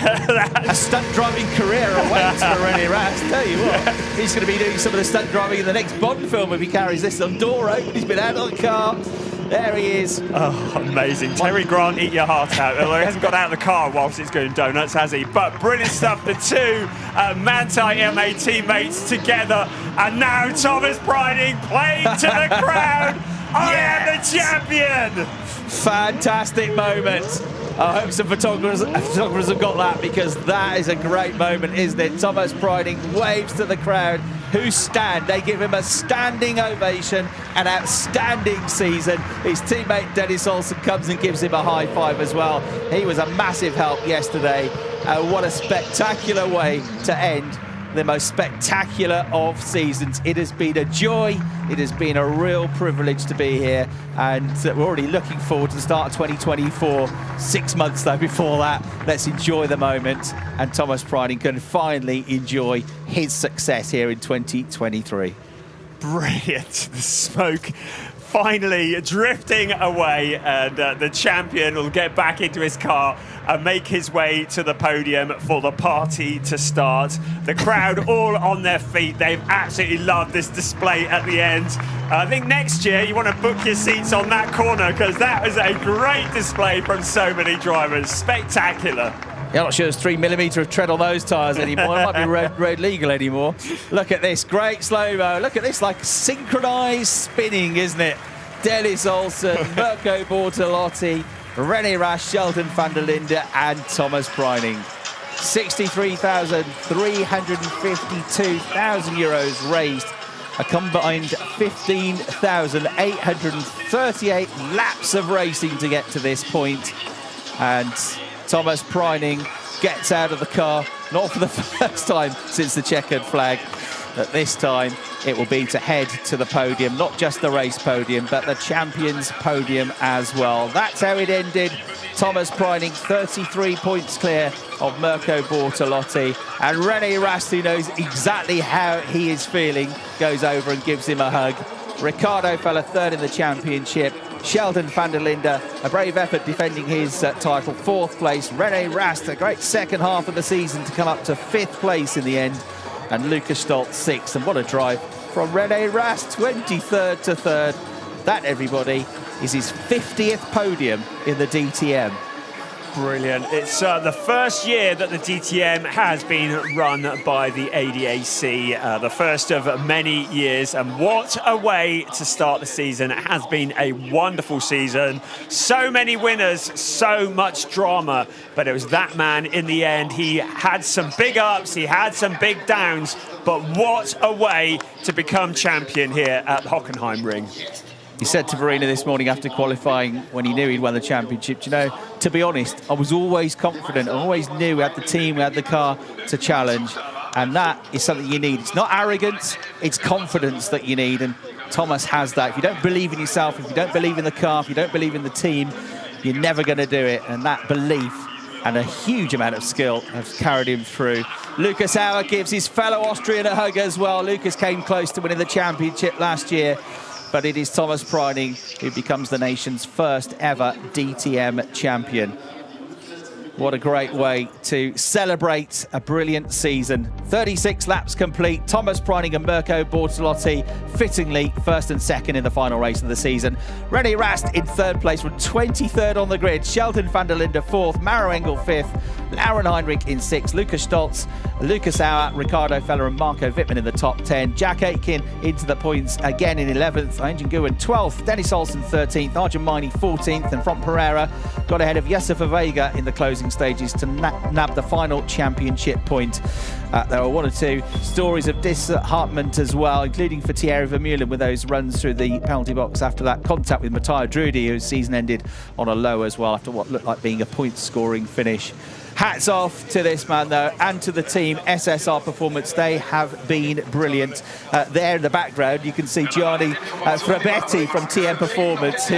a stunt driving career awaits for Rennie Rast. Tell you what, he's going to be doing some of the stunt driving in the next Bond film if he carries this on. Door open, he's been out of the car. There he is. Oh, amazing. Terry Grant, eat your heart out. Although he hasn't got out of the car whilst it's going donuts, has he? But brilliant stuff. The two Manthey MA teammates together. And now Thomas Priding playing to the crowd. I am the champion. Fantastic moment. I hope some photographers have got that, because that is a great moment, isn't it? Thomas Priding waves to the crowd who stand. They give him a standing ovation, an outstanding season. His teammate Dennis Olsen comes and gives him a high five as well. He was a massive help yesterday. What a spectacular way to end the most spectacular of seasons. It has been a joy. It has been a real privilege to be here, and we're already looking forward to the start of 2024. 6 months though before that. Let's enjoy the moment, and Thomas Priding can finally enjoy his success here in 2023. Brilliant. The smoke finally drifting away, and the champion will get back into his car and make his way to the podium for the party to start. The crowd all on their feet. They've absolutely loved this display at the end. I think next year you want to book your seats on that corner, because that was a great display from so many drivers. Spectacular. Yeah, I'm not sure there's 3mm of tread on those tyres anymore. It might be road legal anymore. Look at this, great slow-mo. Look at this, like synchronised spinning, isn't it? Dennis Olsen, Mirko Bortolotti, Rennie Rast, Sheldon van der Linde and Thomas Priding. €63,352,000 raised. A combined 15,838 laps of racing to get to this point. And Thomas Priding gets out of the car, not for the first time since the checkered flag. But this time it will be to head to the podium, not just the race podium, but the champions podium as well. That's how it ended. Thomas Priding 33 points clear of Mirko Bortolotti, and Rennie Rast, who knows exactly how he is feeling, goes over and gives him a hug. Riccardo fell third in the championship. Sheldon van der Linde, a brave effort defending his title, 4th place. Rennie Rast, a great second half of the season to come up to 5th place in the end. And Lukas Stoltz 6th, and what a drive from Rennie Rast, 23rd to 3rd. That, everybody, is his 50th podium in the DTM. Brilliant. It's the first year that the DTM has been run by the ADAC, the first of many years, and what a way to start the season. It has been a wonderful season. So many winners, so much drama, but it was that man in the end. He had some big ups, he had some big downs, but what a way to become champion here at Hockenheimring. He said to Verena this morning after qualifying, when he knew he'd won the championship, you know, to be honest, I was always confident. I always knew we had the team, we had the car to challenge. And that is something you need. It's not arrogance, it's confidence that you need. And Thomas has that. If you don't believe in yourself, if you don't believe in the car, if you don't believe in the team, you're never going to do it. And that belief and a huge amount of skill has carried him through. Lucas Auer gives his fellow Austrian a hug as well. Lucas came close to winning the championship last year. But it is Thomas Priding who becomes the nation's first ever DTM champion. What a great way to celebrate a brilliant season. 36 laps complete. Thomas Priding and Mirko Bortolotti fittingly 1st and 2nd in the final race of the season. Rennie Rast in 3rd place from 23rd on the grid. Sheldon van der Linde 4th. Maro Engel 5th. Lauren Heinrich in 6th. Lukas Stoltz, Lucas Auer, Riccardo Feller and Marco Wittmann in the top 10. Jack Aitken into the points again in 11th. Aingen Guwen 12th. Dennis Olsen 13th. Arjun Maini 14th. And from Pereira got ahead of Josefa Vega in the closing stages to nab the final championship point. There were 1 or 2 stories of disheartenment as well, including for Thierry Vermeulen with those runs through the penalty box after that contact with Matteo Drudi, whose season ended on a low as well after what looked like being a point-scoring finish. Hats off to this man, though, and to the team, SSR Performance. They have been brilliant. There in the background, you can see Gianni Frabetti from TM Performance, who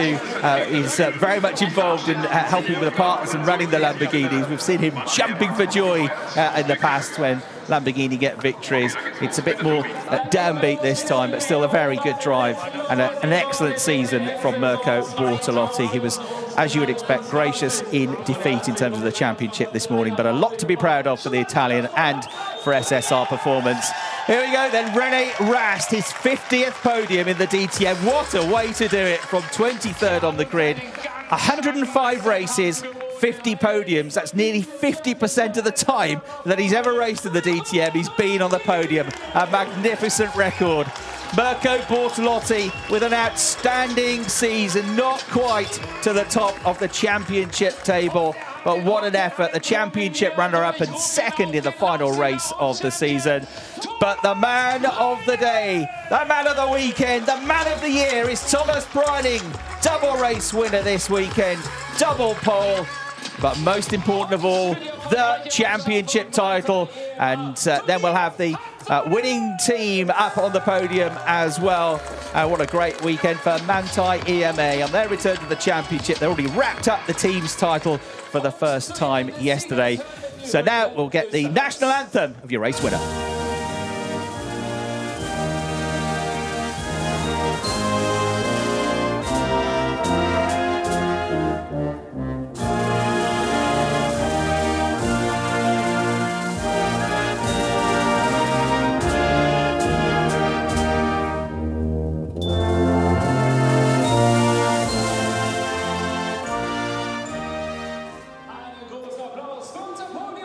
is very much involved in helping with the partners and running the Lamborghinis. We've seen him jumping for joy in the past when Lamborghini get victories. It's a bit more downbeat this time, but still a very good drive and an excellent season from Mirko Bortolotti. He was, as you would expect, gracious in defeat in terms of the championship this morning, but a lot to be proud of for the Italian and for SSR Performance. Here we go then, René Rast, his 50th podium in the DTM. What a way to do it from 23rd on the grid. 105 races, 50 podiums. That's nearly 50% of the time that he's ever raced in the DTM. He's been on the podium. A magnificent record. Mirko Bortolotti with an outstanding season, not quite to the top of the championship table, but what an effort. The championship runner-up and second in the final race of the season. But the man of the day, the man of the weekend, the man of the year is Thomas Preining. Double race winner this weekend, double pole. But most important of all, the championship title. And then we'll have the winning team up on the podium as well. What a great weekend for Manthey EMA on their return to the championship. They already wrapped up the team's title for the first time yesterday. So now we'll get the national anthem of your race winner.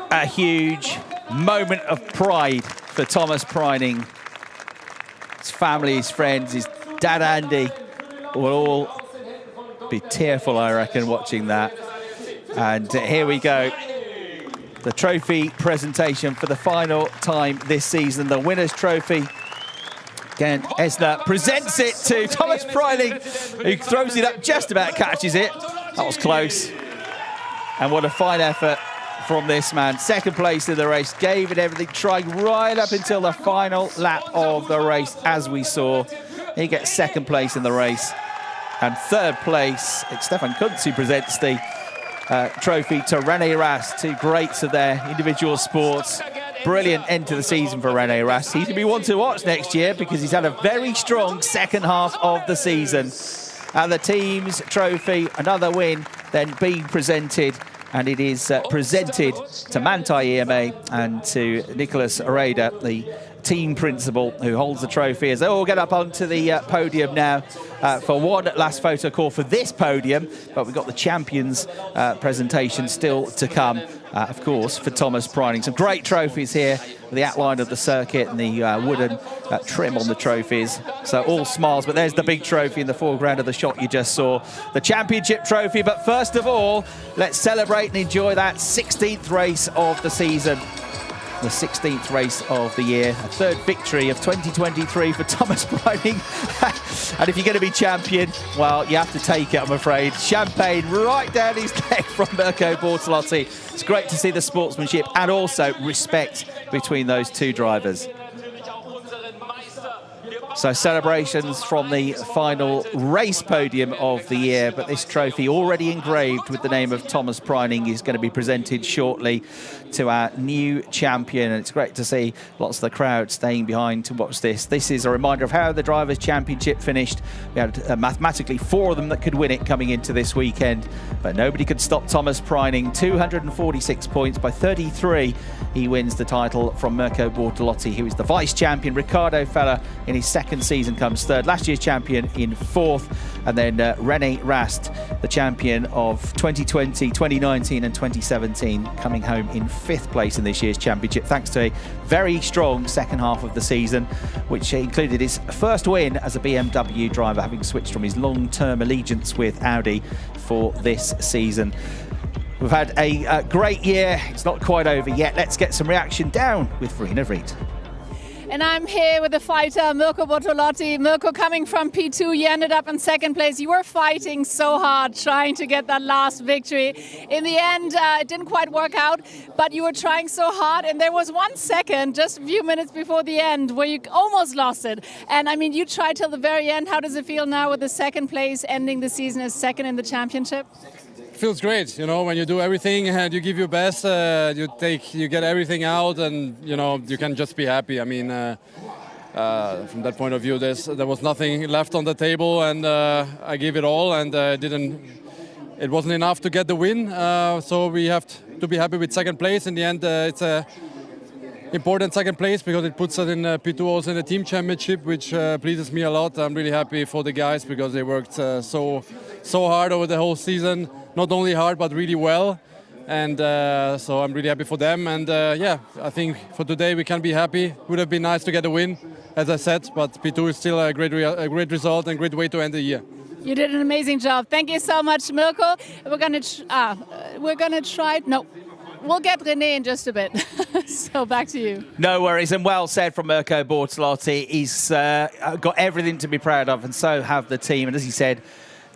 A huge moment of pride for Thomas Preining. His family, his friends, his dad Andy will all be tearful, I reckon, watching that. And here we go. The trophy presentation for the final time this season. The winner's trophy. Again, Esna presents it to Thomas Preining, who throws it up, just about catches it. That was close. And what a fine effort from this man. Second place in the race, gave it everything, trying right up until the final lap of the race, as we saw. He gets second place in the race. And third place, it's Stefan Kuntz who presents the trophy to René Rast, two greats of their individual sports. Brilliant end to the season for René Rast. He's going to be one to watch next year because he's had a very strong second half of the season. And the team's trophy, another win, then being presented. And it is presented to Manthey EMA and to Nicholas Areda, the team principal who holds the trophy, as they all get up onto the podium now for one last photo call for this podium. But we've got the champions presentation still to come, of course, for Thomas Preining. Some great trophies here, the outline of the circuit and the wooden trim on the trophies. So all smiles, but there's the big trophy in the foreground of the shot you just saw. The championship trophy, but first of all, let's celebrate and enjoy that 16th race of the season. The 16th race of the year, a third victory of 2023 for Thomas Preining. And if you're going to be champion, well, you have to take it, I'm afraid. Champagne right down his neck from Mirko Bortolotti. It's great to see the sportsmanship and also respect between those two drivers. So celebrations from the final race podium of the year, but this trophy already engraved with the name of Thomas Preining is going to be presented shortly to our new champion, and it's great to see lots of the crowd staying behind to watch this. This is a reminder of how the Drivers' Championship finished. We had mathematically 4 of them that could win it coming into this weekend, but nobody could stop Thomas Preining. 246 points by 33. He wins the title from Mirko Bortolotti, who is the vice champion. Ricardo Feller in his second season comes third, last year's champion in fourth, and then René Rast, the champion of 2020, 2019 and 2017, coming home in 5th place in this year's championship, thanks to a very strong second half of the season, which included his first win as a BMW driver, having switched from his long-term allegiance with Audi for this season. We've had a great year. It's not quite over yet. Let's get some reaction down with Verena Vries. And I'm here with the fighter, Mirko Bortolotti. Mirko, coming from P2, you ended up in second place. You were fighting so hard, trying to get that last victory. In the end, it didn't quite work out, but you were trying so hard. And there was 1 second, just a few minutes before the end, where you almost lost it. And I mean, you tried till the very end. How does it feel now with the second place, ending the season as second in the championship? Feels great, you know, when you do everything and you give your best, you get everything out, and you can just be happy. I mean, from that point of view, there was nothing left on the table, and I gave it all, and it wasn't enough to get the win. So we have to be happy with second place. In the end, it's a important second place because it puts us in P2 also in the team championship, which pleases me a lot. I'm really happy for the guys because they worked so hard over the whole season. Not only hard, but really well. And so I'm really happy for them. And yeah, I think for today we can be happy. Would have been nice to get a win, as I said, but P2 is still a great result and great way to end the year. You did an amazing job. Thank you so much, Mirko. We're gonna try. No, we'll get René in just a bit. So back to you. No worries, and well said from Mirko Bortolotti. He's got everything to be proud of, and so have the team. And as he said,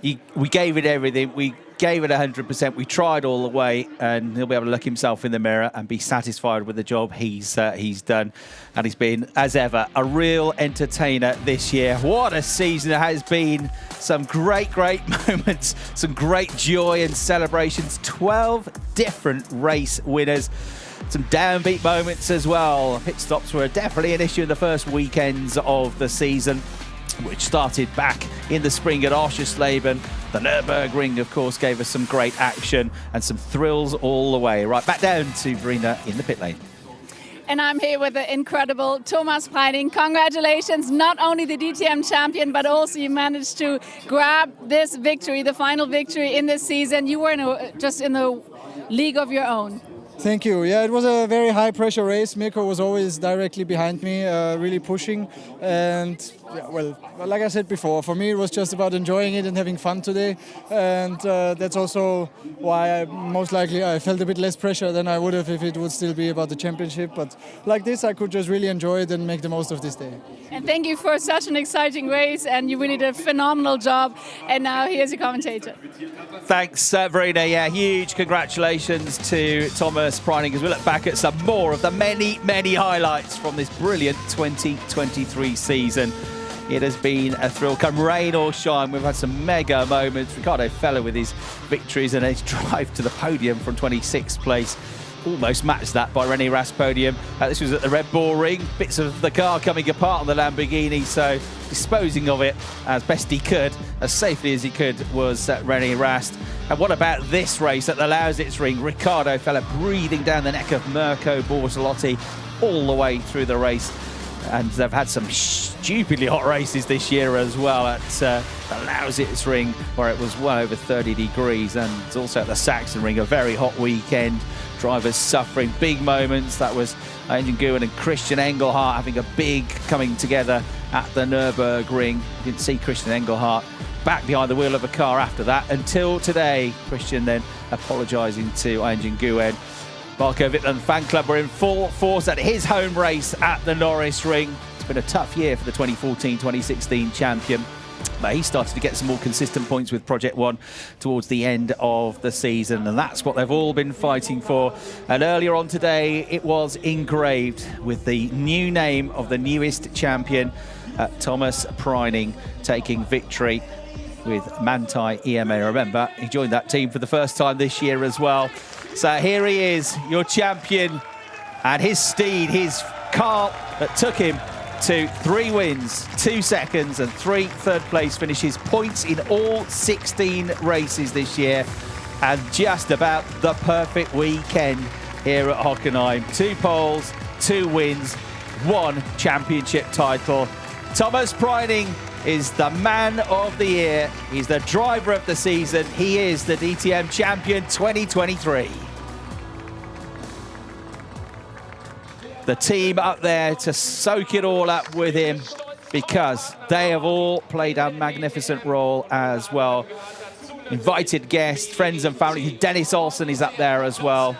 we gave it everything. We gave it 100%. We tried all the way, and he'll be able to look himself in the mirror and be satisfied with the job he's done. And he's been, as ever, a real entertainer this year. What a season it has been. Some great moments, some great joy and celebrations. 12 different race winners. Some downbeat moments as well. Pit stops were definitely an issue in the first weekends of the season, which started back in the spring at Oschersleben. The Nürburgring, of course, gave us some great action and some thrills all the way. Right, back down to Verena in the pit lane. And I'm here with the incredible Thomas Preining. Congratulations, not only the DTM champion, but also you managed to grab this victory, the final victory in this season. You were just in a league of your own. Thank you. Yeah, it was a very high pressure race. Mirko was always directly behind me, really pushing. And yeah, well, like I said before, for me it was just about enjoying it and having fun today. And that's also why most likely I felt a bit less pressure than I would have if it would still be about the championship. But like this, I could just really enjoy it and make the most of this day. And thank you for such an exciting race, and you really did a phenomenal job. And now here's your commentator. Thanks, Verena. Yeah, huge congratulations to Thomas Preining as we look back at some more of the many highlights from this brilliant 2023 season. It has been a thrill. Come rain or shine, we've had some mega moments. Ricardo Feller with his victories and his drive to the podium from 26th place. Almost matched that by René Rast podium. This was at the Red Bull Ring. Bits of the car coming apart on the Lamborghini, so disposing of it as best he could, as safely as he could, was René Rast. And what about this race at the Lausitz Ring? Ricardo Feller breathing down the neck of Mirko Bortolotti all the way through the race. And they've had some stupidly hot races this year as well at the Lausitz Ring, where it was well over 30 degrees, and also at the Saxon Ring, a very hot weekend. Drivers suffering big moments. That was Engin Guwen and Christian Engelhardt having a big coming together at the Nürburgring. You didn't see Christian Engelhardt back behind the wheel of a car after that until today. Christian then apologising to Engin Guwen. Marco Wittmann fan club were in full force at his home race at the Norris Ring. It's been a tough year for the 2014-2016 champion, but he started to get some more consistent points with Project One towards the end of the season, and that's what they've all been fighting for. And earlier on today, it was engraved with the new name of the newest champion, Thomas Preining, taking victory with Manthey EMA. Remember, he joined that team for the first time this year as well. So here he is, your champion, and his steed, his car that took him to 3 wins, 2 seconds and 3 third-place finishes, points in all 16 races this year, and just about the perfect weekend here at Hockenheim. 2 poles, 2 wins, 1 championship title. Thomas Preining is the man of the year. He's the driver of the season. He is the DTM champion 2023. The team up there to soak it all up with him, because they have all played a magnificent role as well. Invited guests, friends and family. Dennis Olsen is up there as well.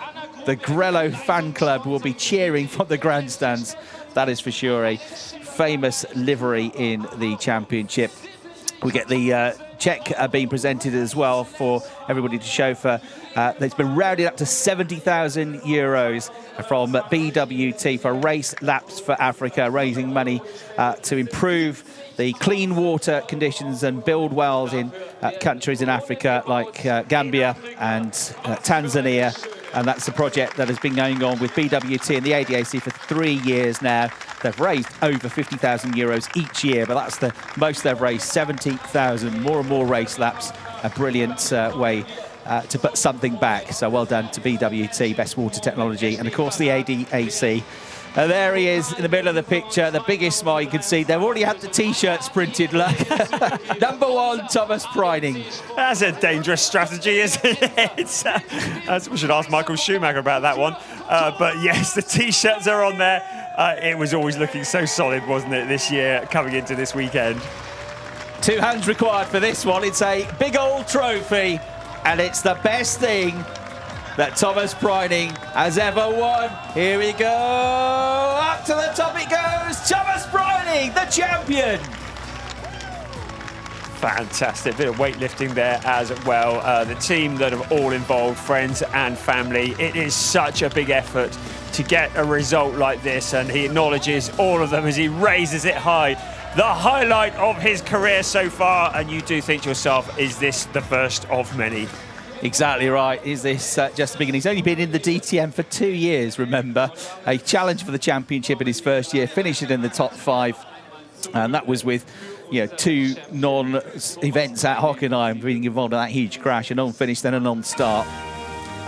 The Grello fan club will be cheering from the grandstands That is for sure a famous livery in the championship. We get the check being presented as well for everybody to show for. It's been rounded up to 70,000 euros from BWT for Race Laps for Africa, raising money to improve the clean water conditions and build wells in countries in Africa like Gambia and Tanzania. And that's a project that has been going on with BWT and the ADAC for 3 years now. They've raised over 50,000 euros each year, but that's the most they've raised, 70,000. More and more race laps, a brilliant way to put something back. So well done to BWT, Best Water Technology, and of course the ADAC. There he is in the middle of the picture, the biggest smile you can see. They've already had the T-shirts printed, look. Number 1, Thomas Preining. That's a dangerous strategy, isn't it? We should ask Michael Schumacher about that one. But yes, the T-shirts are on there. It was always looking so solid, wasn't it, this year, coming into this weekend? 2 hands required for this one. It's a big old trophy, and it's the best thing that Thomas Preining has ever won. Here we go. Up to the top it goes. Thomas Preining, the champion. Fantastic. Bit of weightlifting there as well. The team that have all involved, friends and family. It is such a big effort to get a result like this, and he acknowledges all of them as he raises it high. The highlight of his career so far, and you do think to yourself, is this the first of many? Exactly right. Is this just the beginning? He's only been in the DTM for 2 years, remember. A challenge for the championship in his first year, finished it in the top 5. And that was with 2 non-events at Hockenheim, being involved in that huge crash, a non-finish, then a non-start.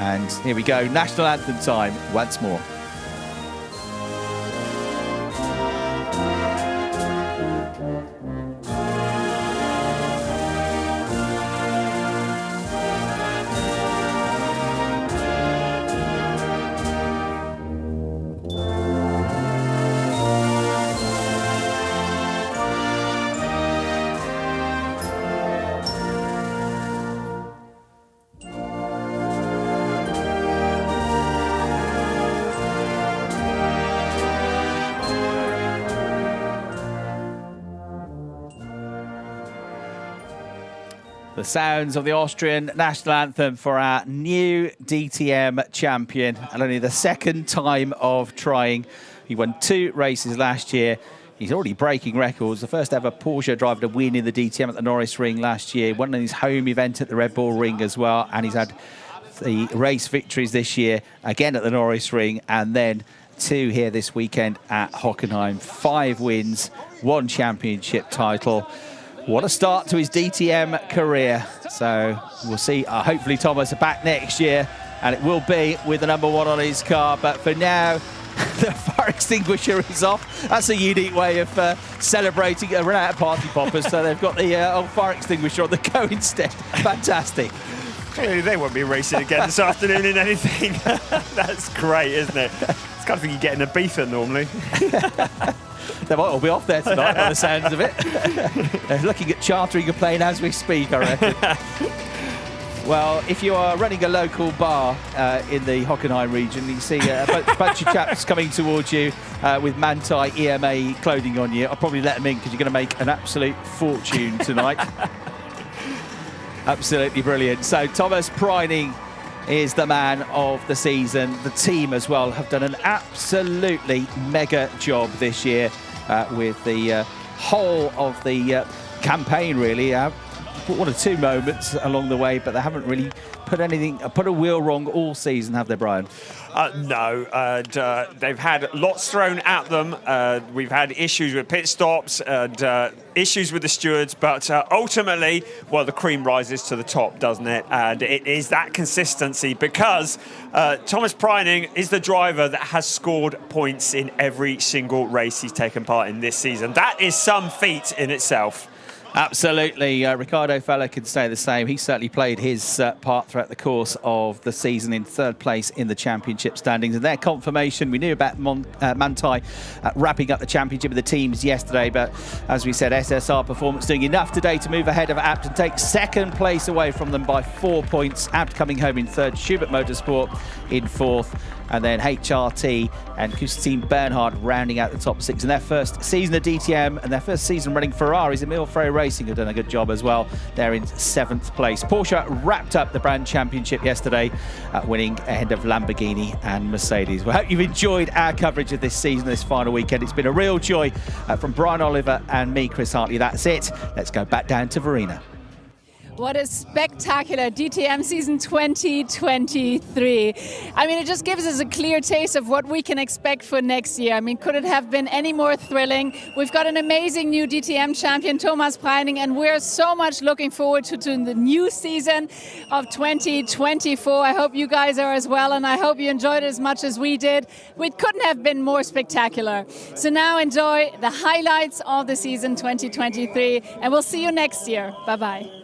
And here we go, national anthem time once more. The sounds of the Austrian national anthem for our new DTM champion, and only the second time of trying. He won 2 races last year. He's already breaking records. The first ever Porsche driver to win in the DTM at the Norris Ring last year. Won in his home event at the Red Bull Ring as well. And he's had the race victories this year, again at the Norris Ring, and then 2 here this weekend at Hockenheim. 5 wins, 1 championship title. What a start to his DTM career. So we'll see, hopefully Thomas back next year, and it will be with the number 1 on his car. But for now, the fire extinguisher is off. That's a unique way of celebrating. Run out of party poppers, so they've got the old fire extinguisher on the go instead. Fantastic. Clearly they won't be racing again this afternoon in anything. That's great, isn't it? It's kind of thing you get in Ibiza normally. They might all be off there tonight by the sounds of it. They're looking at chartering a plane as we speak, I reckon. Well, if you are running a local bar in the Hockenheim region, you see a bunch of chaps coming towards you with Manti EMA clothing on you. I'll probably let them in because you're going to make an absolute fortune tonight. Absolutely brilliant. So Thomas Preining is the man of the season. The team as well have done an absolutely mega job this year with the whole of the campaign, really. Put 1 or 2 moments along the way, but they haven't really put a wheel wrong all season, have they, Brian? No, they've had lots thrown at them. We've had issues with pit stops and issues with the stewards, but ultimately, well, the cream rises to the top, doesn't it? And it is that consistency, because Thomas Preining is the driver that has scored points in every single race he's taken part in this season. That is some feat in itself. Absolutely. Ricardo Feller can say the same. He certainly played his part throughout the course of the season in 3rd place in the championship standings. And their confirmation, we knew about Manti wrapping up the championship with the teams yesterday, but as we said, SSR Performance doing enough today to move ahead of Abt and take 2nd place away from them by 4 points. Abt coming home in 3rd, Schubert Motorsport in 4th. and then HRT and Christine Bernhard rounding out the top 6 in their first season of DTM and their first season running Ferraris. Emil Frey Racing have done a good job as well. They're in 7th place. Porsche wrapped up the brand championship yesterday, winning ahead of Lamborghini and Mercedes. We hope you've enjoyed our coverage of this season, this final weekend. It's been a real joy from Brian Oliver and me, Chris Hartley. That's it. Let's go back down to Verena. What a spectacular DTM season 2023. I mean, it just gives us a clear taste of what we can expect for next year. I mean, could it have been any more thrilling? We've got an amazing new DTM champion, Thomas Preining, and we're so much looking forward to the new season of 2024. I hope you guys are as well, and I hope you enjoyed it as much as we did. It couldn't have been more spectacular. So now enjoy the highlights of the season 2023, and we'll see you next year. Bye-bye.